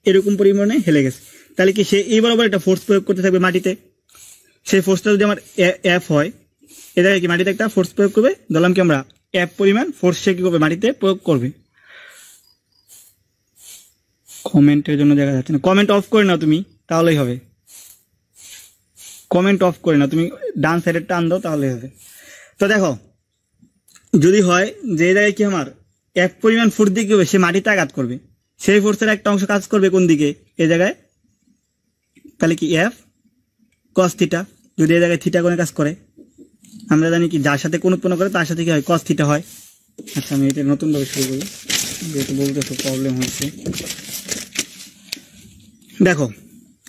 এরকম পরিমাণে হেলে গেছে, তাহলে কি সে এই বরাবর একটা ফোর্স প্রয়োগ করতে থাকবে মাটিতে। সেই ফোর্সটা যদি আমার এফ হয়, এ জায়গায় কি মাটিতে একটা ফোর্স প্রয়োগ করবে। ধরলাম কি আমরা এফ পরিমাণ ফোর্স সে কি করবে? মাটিতে প্রয়োগ করবে। কমেন্টের জন্য দেখা যাচ্ছে না, কমেন্ট অফ করে নাও তুমি, তাহলেই হবে। কমেন্ট অফ করে না, তুমি ডান সাইডে টান দাও, তাহলে হবে। তো দেখো, যদি হয় যে এই জায়গায় কি আমার এক পরিমাণ ফোর্স দিয়ে কি হবে? সে মাটিতে আঘাত করবে, সেই ফোর্সের একটা অংশ কাজ করবে কোন দিকে? এই জায়গায়। তাহলে কি এফ কস থিটা, যদি এই জায়গায় থিটা কোণে কাজ করে, আমরা জানি কি যার সাথে কোণ উৎপন্ন করে তার সাথে কি হয়? কস থিটা হয়। আচ্ছা, আমি এটা নতুনভাবে শুরু করি, যেহেতু বলতে তো প্রবলেম হচ্ছে। দেখো,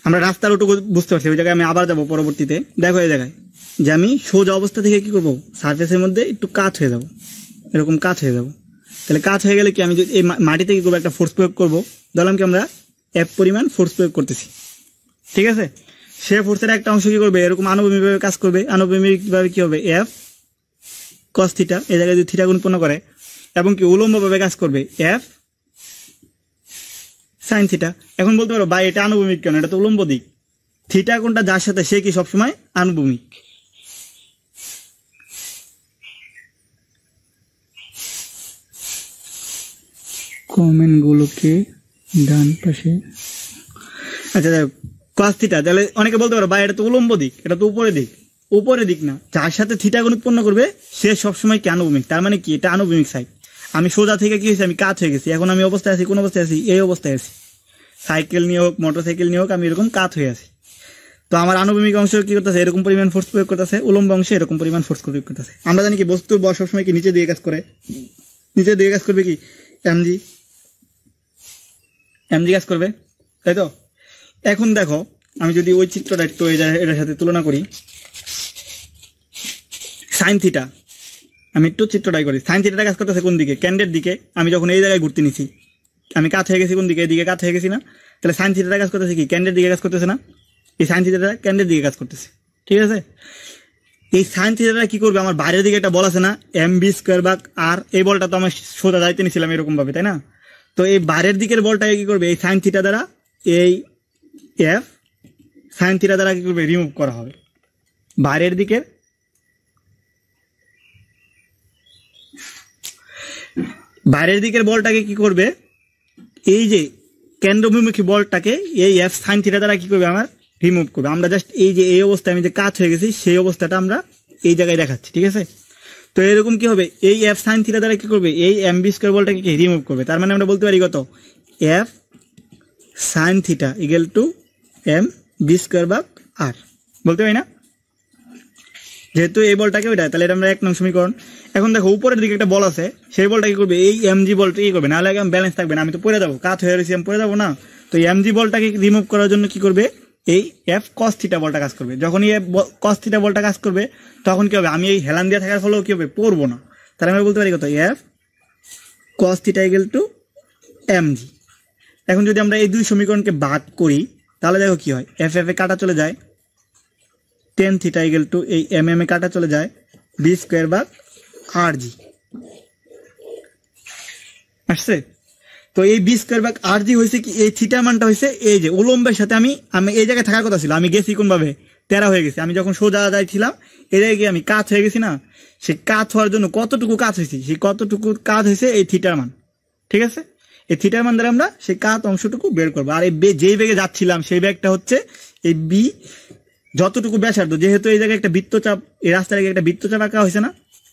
আমরা রাস্তার ওটুকু বুঝতে পারছি, ওই জায়গায় আমি আবার যাবো পরবর্তীতে। দেখো এই জায়গায় যে আমি সোজা অবস্থা থেকে কি করবো? সারফেসের মধ্যে একটু কাজ হয়ে যাবো, এরকম কাজ হয়ে যাবো। তাহলে কাজ হয়ে গেলে কি আমি যদি এই মাটিতে কি করবো? একটা ফোর্স প্রয়োগ করবো। ধরলাম কি আমরা এফ পরিমাণ ফোর্স প্রয়োগ করতেছি, ঠিক আছে। সে ফোর্সের একটা অংশ কি করবে? এরকম আনুভূমিকভাবে কাজ করবে। আনুভূমিকভাবে কি হবে? এফ কস থিটা, এই জায়গায় যদি থিটা গুণ উৎপন্ন করে, এবং কি উলম্বভাবে কাজ করবে এফ সাইন থিটা। এখন বলতে পারো ভাই এটা আনুভূমিক কেন? এটা তো উলম্ব দিক। থিটা কোনটা যার সাথে, সে কি সবসময় আনুভূমিক। কমেন্ট গুলোকে ডান পাশে, আচ্ছা কস থিটা, তাহলে অনেকে বলতে পারো ভাই এটা তো উলম্ব দিক, এটা তো উপরের দিক। উপরের দিক না, যার সাথে থিটা গুণ উৎপন্ন করবে সে সবসময় কি আনুভূমিক। তার মানে কি এটা আনুভূমিক সাইড। আমি সোজা থেকে কি হয়েছে? আমি কাজ হয়ে গেছি। এখন আমি অবস্থায় আছি, কোন অবস্থায় আছি? এই অবস্থায় আছি। সাইকেল নিয়ে হোক, মোটরসাইকেল নিয়ে হোক, আমি এরকম কাত হয়ে আছি। তো আমার আনুভূমিক অংশ কি করতেছে? এরকম পরিমাণ ফোর্স প্রয়োগ করতেছে। উলম্ব অংশে এরকম পরিমাণ ফোর্স প্রয়োগ করতেছে। আমরা জানি কি বস্তুর বল সবসময় কি নিচে দিয়ে কাজ করে? নিচে দিয়ে কাজ করবে কি? এমজি কাজ করবে, তাই তো। এখন দেখো, আমি যদি ওই চিত্রটা একটু এটার সাথে তুলনা করি, সাইন থিটা, আমি একটু চিত্রটাই করি। সাইন থিটাটা কাজ করতেছে কোন দিকে? কেন্দ্রের দিকে। আমি যখন এই জায়গায় ঘুরতে নিছি, আমি কাত হয়ে গেছি কোন দিকে? এদিকে কাত হয়ে গেছি না? তাহলে সাইন থিটাটা কাজ করতেছে কি? কেন্দ্রের দিকে কাজ করতেছে না? এই সাইন থিটাটা কেন্দ্রের দিকে কাজ করতেছে, ঠিক আছে। এই সাইন থিটাটা কি করবে? আমার বাইরের দিকে একটা বল আছে না, এম বি স্কোয়ার ভাগ আর, এই বলটা তো আমার সোজা যাইতে নিছিলাম এরকম ভাবে, তাই না? তো এই বাইরের দিকের বলটাকে কি করবে? এই সাইন থিটা দ্বারা, এই এফ সাইন থিটা দ্বারা কি করবে? রিমুভ করা হবে। বাইরের দিকের বলটাকে কি করবে? এই যে কেন্দ্রবিমুখী বলটাকে এই এফ সাইন থিটা দ্বারা কি করবে আমার রিমুভ করবে। আমরা জাস্ট এই যে এই অবস্থায় আমি যে কাত হয়ে গেছি সেই অবস্থাটা আমরা এই জায়গায় দেখাচ্ছি, ঠিক আছে। তো এরকম কি হবে, এই এফ সাইন থিটা দ্বারা কি করবে, এই এম বি স্কোয়ার বলটাকে কি রিমুভ করবে। তার মানে আমরা বলতে পারি কত, F sine theta equal to M B square ভাগ আর, বলতে পারি না, যেহেতু এই বলটাকে ওইটা, তাহলে এটা আমরা 1 নং সমীকরণ। এখন দেখো উপরের দিকে একটা বল আছে, সেই বলটা কি করবে, এই এমজি বলটা কি করবে, নাহলে ব্যালেন্স থাকবে না, আমি তো পড়ে যাবো, কাত হয়ে রয়েছি, আমি পড়ে যাবো না। তো এমজি বলটাকে রিমুভ করার জন্য কি করবে, এই এফ কস থিটা বলটা কাজ করবে। যখন এই কস থিটা বলটা কাজ করবে তখন কি হবে, আমি এই হেলান দিয়ে থাকার ফলেও কি হবে, পড়বো না। তাহলে আমরা বলতে পারি কত, F cos theta equal two MG. এখন যদি আমরা এই দুই সমীকরণকে বাদ করি তাহলে দেখো কি হয়, এফ এফ এ কাটা চলে যায়, টেন থিটা ইকুয়াল টু এই এম এম এ কাটা চলে যায়, বি স্কোয়ার ভাগ আর জি আসছে। তো এই বি স্কোয়ার ভাগ আর জি হয়েছে কি, এই থিটা মানটা হয়েছে এই যে উলম্বের সাথে আমি এই জায়গায় থাকার কথা ছিল, আমি গেছি কোন ভাবে, তেরা হয়ে গেছি। আমি যখন সোজা যাইছিলাম এই জায়গায় গিয়ে আমি কাত হয়ে গেছি না, সেই কাত হওয়ার জন্য কতটুকু কাত হয়েছি, সেই কতটুকু কাত হয়েছে এই থিটার মান, ঠিক আছে। এই থিটার মান দ্বারা আমরা সেই কাত অংশটুকু বের করবো। আর এই যেই বেগে যাচ্ছিলাম সেই বেগটা হচ্ছে এই বি যতটুকু ব্যাসার্ধ, যেহেতু এই জায়গায় একটা বৃত্তচাপ, এই রাস্তার আগে একটা বৃত্তচাপ আঁকা হয়েছে না,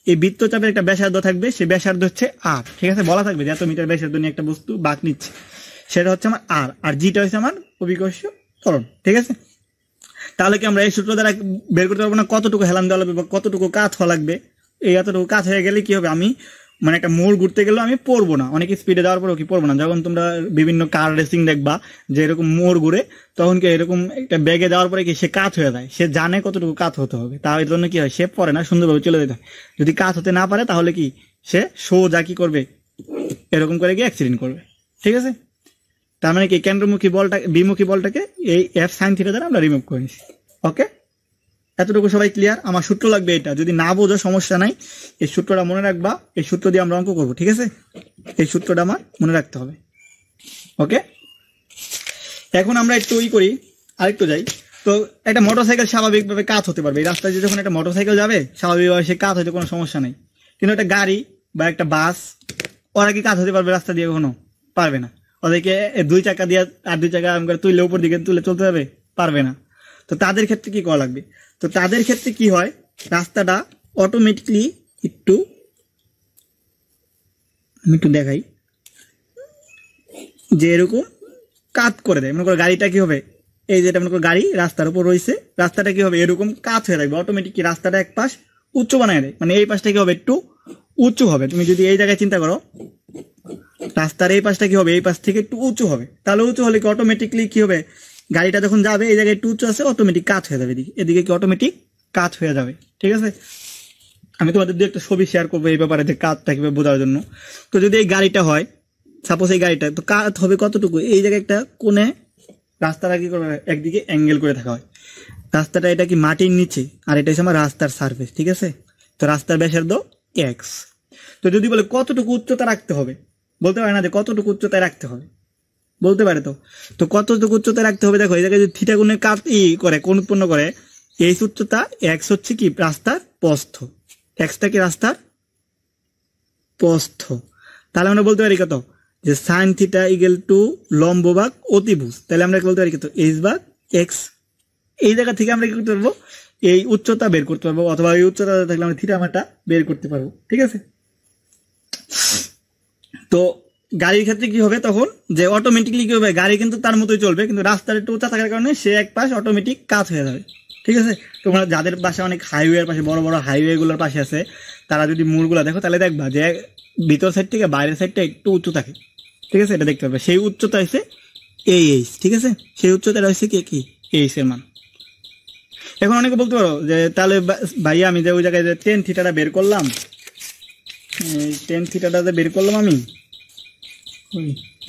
এই বৃত্তচাপের একটা ব্যাসার্ধ থাকবে, সেই ব্যাসার্ধ হচ্ছে আর, ঠিক আছে, বলা থাকবে যে এত মিটার ব্যাসার্ধ নিয়ে একটা বস্তু বাঁক নিচ্ছে, সেটা হচ্ছে আমার আর, আর জিটা হচ্ছে আমার অভিকর্ষীয় ত্বরণ, ঠিক আছে। তাহলে কি আমরা এই সূত্র দ্বারা বের করতে পারবো না কতটুকু হেলান দেওয়া লাগবে বা কতটুকু কাত হওয়া লাগবে। এই এতটুকু কাত হয়ে গেলে কি হবে, আমি মানে একটা মোড় ঘুরতে গেলেও আমি পড়বো না, অনেক স্পিডে যাওয়ার পরেও কি পড়বো না। যখন তোমরা বিভিন্ন কার রেসিং দেখবা যে এরকম মোড় ঘুরে, তখন কি এরকম একটা ব্যাগে যাওয়ার পরে কি সে কাত হয়ে যায়, সে জানে কতটুকু কাত হতে হবে, তার জন্য কি হয়, সে পড়ে না, সুন্দরভাবে চলে যেতে হয়। যদি কাত হতে না পারে তাহলে কি সে সোজা কি করবে, এরকম করে গিয়ে অ্যাক্সিডেন্ট করবে, ঠিক আছে। তার মানে কি কেন্দ্রমুখী বলটা বিমুখী বলটাকে এই এফ সাইন থিটা দ্বারা আমরা রিমুভ করে নিচ্ছি। ওকে, এতটুকু সবাই ক্লিয়ার। আমার সূত্র লাগবে এটা, যদি না বোঝো সমস্যা নাই, এই সূত্রটা মনে রাখবা, এই সূত্র দিয়ে আমরা অঙ্ক করবো, ঠিক আছে। এই সূত্রটা আমার মনে রাখতে হবে। ওকে, এখন আমরা একটু করি, আরেকটু যাই। তো একটা মোটরসাইকেল স্বাভাবিকভাবে কাত হতে পারবে, এই রাস্তায় যখন একটা মোটরসাইকেল যাবে স্বাভাবিকভাবে সে কাত হতে কোনো সমস্যা নেই। কিন্তু একটা গাড়ি বা একটা বাস, ওরা কি কাত হতে পারবে রাস্তা দিয়ে, কখনো পারবে না। ওদেরকে 2 চাকা দিয়ে আর 2 চাকা তুলে উপর দিকে তুলে চলতে হবে, পারবে না। তো তাদের ক্ষেত্রে কি করা লাগবে, তো তাদের ক্ষেত্রে কি হয়, রাস্তাটা অটোমেটিকলি আমি একটু দেখাই যে এরকম কাত করে দেয়। মনে করো গাড়িটা কি হবে, এই যেটা মনে করো গাড়ি রাস্তার উপর রয়েছে, রাস্তাটা কি হবে, এরকম কাত হয়ে থাকবে, অটোমেটিক কি রাস্তাটা এক পাশ উচ্চ বানায় দেয়, মানে এই পাশটা কি হবে, একটু উঁচু হবে। তুমি যদি এই জায়গায় চিন্তা করো, রাস্তার এই পাশটা কি হবে, এই পাশ থেকে একটু উঁচু হবে, তাহলে উঁচু হলে কি অটোমেটিকলি কি হবে, গাড়িটা যখন যাবে এই জায়গায় একটু উঁচু আছে, অটোমেটিক কাত হয়ে যাবে, এদিকে কি অটোমেটিক কাত হয়ে যাবে, ঠিক আছে। আমি তোমাদের দু একটা ছবি শেয়ার করবো এই ব্যাপারে, যে কাতটা কিভাবে বোঝার জন্য। তো যদি এই গাড়িটা হয়, সাপোজ এই গাড়িটা, তো কাত হবে কতটুকু, এই জায়গায় একটা কোণে রাস্তাটা কি করবে, একদিকে অ্যাঙ্গেল করে থাকা হয়। রাস্তাটা এটা কি মাটির নিচে, আর এটা হচ্ছে আমার রাস্তার সারফেস, ঠিক আছে। তো রাস্তার ব্যাসার্ধ এক্স। তো যদি বলে কতটুকু উচ্চতা রাখতে হবে, বলতে পারে না যে কতটুকু উচ্চতায় রাখতে হবে, বলতে পারে। তো কতটুকু উচ্চতায় রাখতে হবে, দেখো এই জায়গায় যদি থিটা গুণের কাত করে কোণ উৎপন্ন করে, এই উচ্চতা এক্স হচ্ছে কি রাস্তার প্রস্থ, এক্সটা কি রাস্তার প্রস্থ। তাহলে আমরা বলতে পারি কত, যে সাইন থিটা ইকুয়াল টু লম্ব ভাগ অতিভুজ, তাহলে আমরা বলতে পারি কত, এইচ ভাগ এক্স। এই জায়গা থেকে আমরা কি করতে পারবো, এই উচ্চতা বের করতে পারবো, অথবা এই উচ্চতা থাকলে আমরা থিটা মানটা বের করতে পারবো, ঠিক আছে। তো গাড়ির ক্ষেত্রে কি হবে তখন, যে অটোমেটিকলি কি হবে, গাড়ি কিন্তু তার মতোই চলবে, কিন্তু রাস্তার একটু উঁচা থাকার কারণে সে এক পাশ অটোমেটিক কাত হয়ে যাবে, ঠিক আছে। তোমরা যাদের পাশে অনেক হাইওয়ের পাশে, বড় বড় হাইওয়ে গুলোর পাশে আছে, তারা যদি মোড়গুলো দেখো তাহলে দেখবা যে ভিতর সাইড থেকে বাইরের সাইডটা একটু উঁচু থাকে, ঠিক আছে, এটা দেখতে পাবে। সেই উচ্চতা হচ্ছে এইচ, ঠিক আছে, সেই উচ্চতাটা হচ্ছে কি এইচ এর মান। এখন অনেকে বলতে পারো যে তাহলে ভাইয়া আমি যে ওই জায়গায় যে টেন থিটাটা বের করলাম, টেন থিটাটা বের করলাম আমি,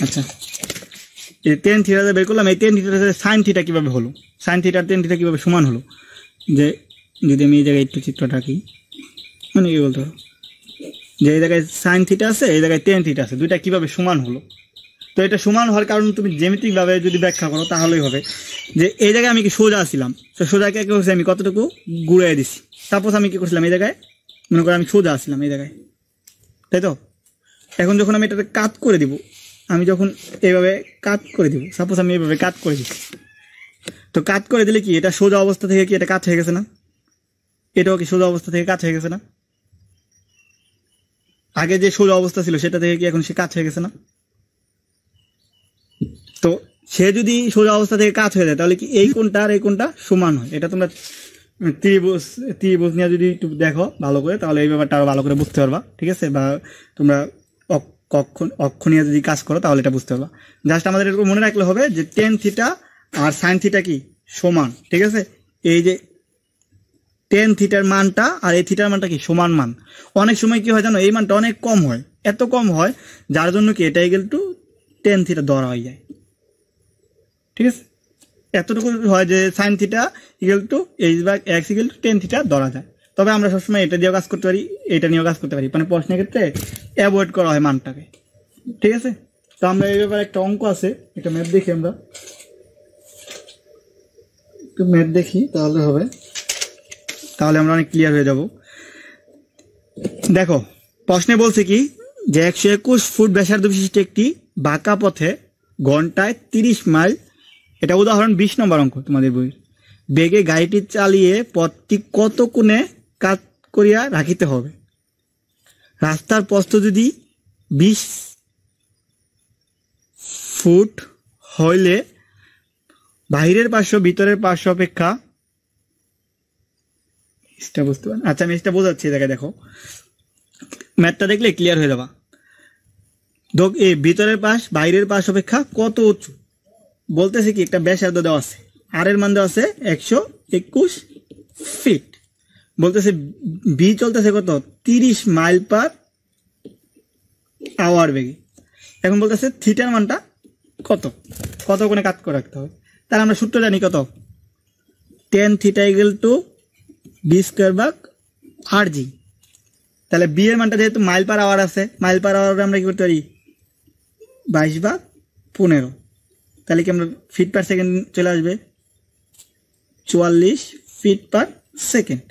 আচ্ছা এই টেন থিটাটা বের করলাম, এই টেন থিটাটা সাইন থিটা কিভাবে হলো, সাইন থিটার টেন থিটা কিভাবে সমান হলো, যে যদি আমি এই জায়গায় একটু চিত্রটা আঁকি, মানে কি বলতে পারো যে এই জায়গায় সাইন থিটা আছে, এই জায়গায় টেন থিটা আছে, দুইটা কিভাবে সমান হলো। তো এটা সমান হওয়ার কারণ তুমি জ্যামিতিক ভাবে যদি ব্যাখ্যা করো তাহলেই হবে, যে এই জায়গায় আমি কি সোজা ছিলাম, তো সোজাকে কি করছি আমি কতটুকু ঘুরিয়ে দিছি, সাপোজ আমি কি করছিলাম এই জায়গায়, মনে করো আমি সোজা ছিলাম এই জায়গায়, তাই তো। এখন যখন আমি এটাকে কাত করে দিব, আমি যখন এইভাবে কাট করে দিব, সাপোজ আমি এইভাবে কাট করে দিচ্ছি, তো কাট করে দিলে কি এটা সোজা অবস্থা থেকে কি এটা কাট হয়ে গেছে না? এটাও কি সোজা অবস্থা থেকে কাট হয়ে গেছে না? আগে যে সোজা অবস্থা ছিল সেটা থেকে কি এখন সে কাট হয়ে গেছে না? তো সে যদি সোজা অবস্থা থেকে কাট হয়ে যায় তাহলে কি এই কোণটা আর এই কোণটা সমান হয়। এটা তোমরা ত্রিভুজ নিয়ে যদি একটু দেখো ভালো করে তাহলে এই ব্যাপারটা আরো ভালো করে বুঝতে পারবা, ঠিক আছে? বা তোমরা অক্ষ নিয়ে যদি কাজ করো তাহলে এটা বুঝতে পারবা। জাস্ট আমাদের এরকম মনে রাখলে হবে যে টেন থিটা আর সাইন থিটা কি সমান, ঠিক আছে? এই যে টেন থিটার মানটা আর এই থিটার মানটা কি সমান মান। অনেক সময় কি হয় জানো, এই মানটা অনেক কম হয়, এত কম হয় যার জন্য কি এটা ইকুয়াল টু টেন থিটা ধরা হয়ে যায়, ঠিক আছে? এতটুকু হয় যে sign theta equal two x equal to tan theta ধরা যায়। তবে আমরা সবসময় এটা দিয়েও কাজ করতে পারি, এটা নিয়েও কাজ করতে পারি, মানে প্রশ্নের ক্ষেত্রে অ্যাভয়েড করা হয় মানটাকে, ঠিক আছে? তো আমরা এই ব্যাপারে একটা অঙ্ক আছে, একটা ম্যাথ দেখি, আমরা একটু ম্যাথ দেখি তাহলে হবে, তাহলে আমরা অনেক ক্লিয়ার হয়ে যাব। দেখো প্রশ্নে বলছে কি যে 121 ফুট ব্যাসার্ধ বিশিষ্ট একটি বাঁকা পথে ঘন্টায় 30 মাইল, এটা উদাহরণ 20 নম্বর অঙ্ক তোমাদের বই, বেগে গাড়িটি চালিয়ে পথটি কত কোণে কাজ করিয়া রাখিতে হবে। রাস্তার প্রস্থ যদি 20 ফুট হইলে বাহিরের পার্শ্ব ভিতরের পার্শ্ব অপেক্ষা, বুঝতে পারেন? আচ্ছা আমি এটা বোঝাচ্ছি, দেখো ম্যাথটা দেখলে ক্লিয়ার হয়ে যাবা। এই ভিতরের পাশ বাইরের পাশ অপেক্ষা কত উঁচু বলতেছে কি, একটা ব্যাসার্ধ দেওয়া আছে, আর এর মান দেওয়া আছে 121 ফিট, বলতেছে বি চলতেছে কত 30 মাইল পার আওয়ার বেগে। এখন বলতেছে থিটার মানটা কত কত কোণে কাট করে রাখতে হবে। তাহলে আমরা সূত্র জানি কত, tan theta equal to B square ভাগ আর জি। তাহলে বি এর মানটা যেহেতু মাইল পার আওয়ার আছে, মাইল পার আওয়ার আমরা কি করতে পারি 22/15, তাহলে কি আমরা ফিট পার সেকেন্ড চলে আসবে 44 feet per second,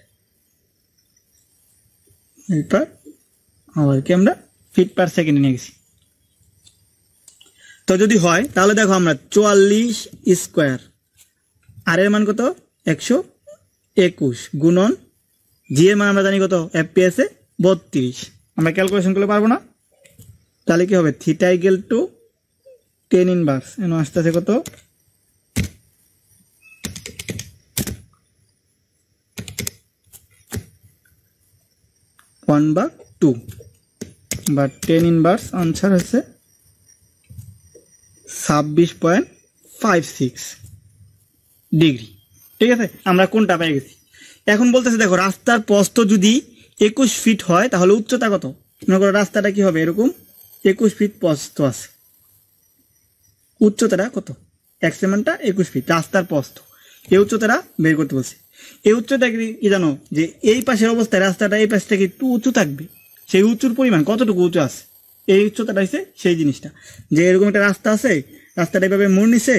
mile per আওয়ারকে আমরা ফিট পার সেকেন্ডে নিয়ে গেছি। তো যদি হয় তাহলে দেখো আমরা 44 স্কোয়ার, আর এর মান কত 121 গুণন জি এর মান আমরা জানি কত এফপিএস এ 32, আমরা ক্যালকুলেশন করলে পারবো না। তাহলে কি হবে theta equal two 10 inverse, N আসতে আছে কত 1/2 বা 10 ইনভার্স আনসার হচ্ছে 26.56 ডিগ্রি, ঠিক আছে? আমরা কোনটা পেয়ে গেছি। এখন বলতেছে দেখো রাস্তার প্রস্থ যদি 21 ফিট হয় তাহলে উচ্চতা কত। মনে করো রাস্তাটা কি হবে এরকম 21 ফিট প্রস্থ আছে, উচ্চতাটা কত, এক্স এর মানটা 21 ফিট, রাস্তার প্রস্থ, এই উচ্চতাটা বের করতে বলছে। এই উচ্চতা কি জানো যে এই পাশের অবস্থায় রাস্তাটা এই পাশ থেকে একটু উঁচু থাকবে, সেই উঁচুর পরিমাণ কতটুকু উঁচু আছে, এই উচ্চতাটা হচ্ছে সেই জিনিসটা। যে এরকম একটা রাস্তা আছে, রাস্তাটা এইভাবে মোড় নিছে,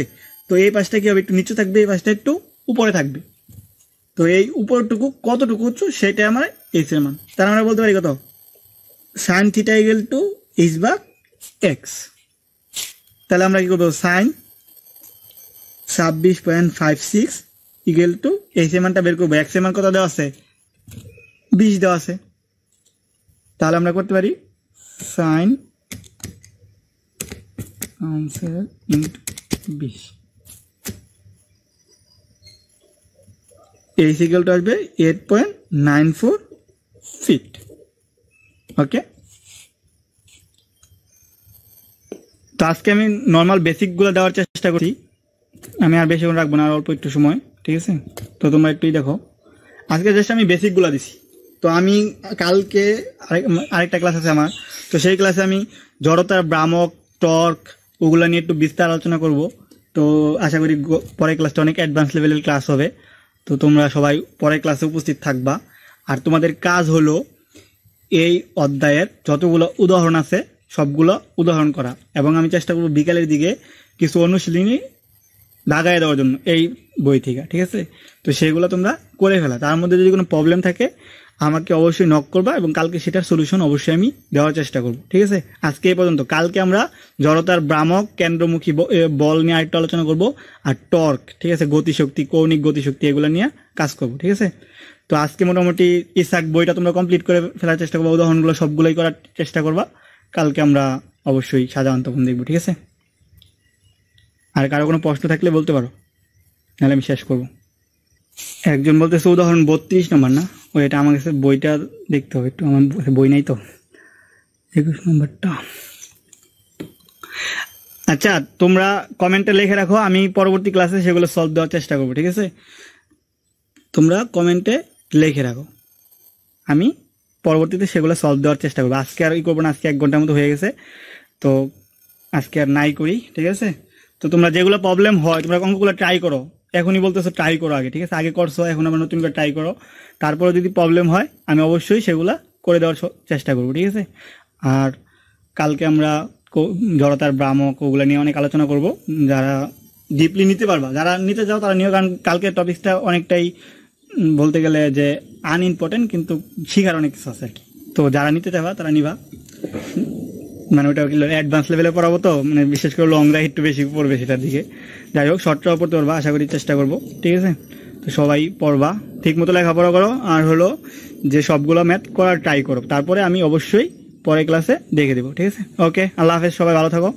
তো এই পাশটা কি হবে একটু নিচু থাকবে, এই পাশটা একটু উপরে থাকবে, তো এই উপরটুকু কতটুকু উঁচু সেটা আমার এক্স এর মান। তার আমরা বলতে পারি কত sign theta equal two H ভাগ এক্স। তাহলে আমরা কি করবো সাইন 26.56 ইকুয়াল টু এইচ এর মানটা বের করবো, এক্স এর মান কত দেওয়া আছে 20 দেওয়া আছে। তাহলে আমরা করতে পারি sign into 20, H equal two আসবে 8.94 ফিট। ওকে, তো আজকে আমি নর্মাল বেসিকগুলো দেওয়ার চেষ্টা করছি, আমি আর বেশিক্ষণ রাখবো না, আর অল্প একটু সময়, ঠিক আছে? তো তোমরা একটুই দেখো, আজকে জাস্ট আমি বেসিকগুলো দিছি। তো আমি কালকে আরেকটা ক্লাস আছে আমার, তো সেই ক্লাসে আমি জড়তার ভ্রামক টর্ক ওগুলো নিয়ে একটু বিস্তার আলোচনা করব। তো আশা করি পরের ক্লাসটা অনেক অ্যাডভান্স লেভেলের ক্লাস হবে। তো তোমরা সবাই পরের ক্লাসে উপস্থিত থাকবা। আর তোমাদের কাজ হলো এই অধ্যায়ের যতগুলো উদাহরণ আছে সবগুলো উদাহরণ করা, এবং আমি চেষ্টা করবো বিকালের দিকে কিছু অনুশীলনী দাগায় দেওয়ার জন্য এই বই থেকে, ঠিক আছে? তো সেগুলো তোমরা করে ফেলা। তার মধ্যে যদি কোনো প্রবলেম থাকে আমাকে অবশ্যই নক করবা এবং কালকে সেটার সলিউশন অবশ্যই আমি দেওয়ার চেষ্টা করব। ঠিক আছে, আজকে এই পর্যন্ত। কালকে আমরা জড়তার ভ্রামক কেন্দ্রমুখী বল নিয়ে আরেকটু আলোচনা করব, আর টর্ক, ঠিক আছে, গতিশক্তি, কৌণিক গতিশক্তি, এগুলো নিয়ে কাজ করব। ঠিক আছে, তো আজকে মোটামুটি ইসাক বইটা তোমরা কমপ্লিট করে ফেলার চেষ্টা করবো, উদাহরণগুলো সবগুলোই করার চেষ্টা করবা। কালকে আমরা অবশ্যই শাহজাহান তখন দেখবো। ঠিক আছে, আর কারো কোনো প্রশ্ন থাকলে বলতে পারো, নাহলে আমি শেষ করবো। একজন বলতেছে উদাহরণ 32 নম্বর না, ওই এটা আমার কাছে বইটা দেখতে হবে একটু, আমার বই নাই তো, 21 নম্বরটা। আচ্ছা, তোমরা কমেন্টে লিখে রাখো, আমি পরবর্তী ক্লাসে সেগুলো সলভ দেওয়ার চেষ্টা করবো। ঠিক আছে, তোমরা কমেন্টে লিখে রাখো, আমি পরবর্তীতে সেগুলো সলভ দেওয়ার চেষ্টা করবো। আজকে আর করবো না, আজকে 1 ঘন্টার মতো হয়ে গেছে, তো আজকে আর নাই করি। ঠিক আছে, তো তোমরা যেগুলো প্রবলেম হয় তোমরা অঙ্কগুলো ট্রাই করো, এখনই বলতেছো ট্রাই করো আগে। ঠিক আছে, আগে করছো, এখন আবার নতুন করে ট্রাই করো, তারপরে যদি প্রবলেম হয় আমি অবশ্যই সেগুলো করে দেওয়ার চেষ্টা করবো। ঠিক আছে, আর কালকে আমরা জড়তার ভ্রামক ওগুলো নিয়ে অনেক আলোচনা করব। যারা ডিপলি নিতে পারবা, যারা নিতে চাও তারা নিও, কারণ কালকে টপিকসটা অনেকটাই বলতে গেলে যে আনইম্পর্টেন্ট, কিন্তু শিখার অনেক কিছু আছে আর কি। তো যারা নিতে চাবা তারা নিবা, মানে ওটা অ্যাডভান্স লেভেলে পড়াবো, তো মানে বিশেষ করে লংরা একটু বেশি পড়বে সেটার দিকে। যাই হোক, শর্টটাও পড়তে পারবা, আশা করি চেষ্টা করবো। ঠিক আছে, তো সবাই পড়বা, ঠিক মতো লেখাপড়া করো, আর হলো যে সবগুলো ম্যাথ করার ট্রাই করো, তারপরে আমি অবশ্যই পরের ক্লাসে দেখে দেবো। ঠিক আছে, ওকে, আল্লাহ হাফেজ, সবাই ভালো থাকো।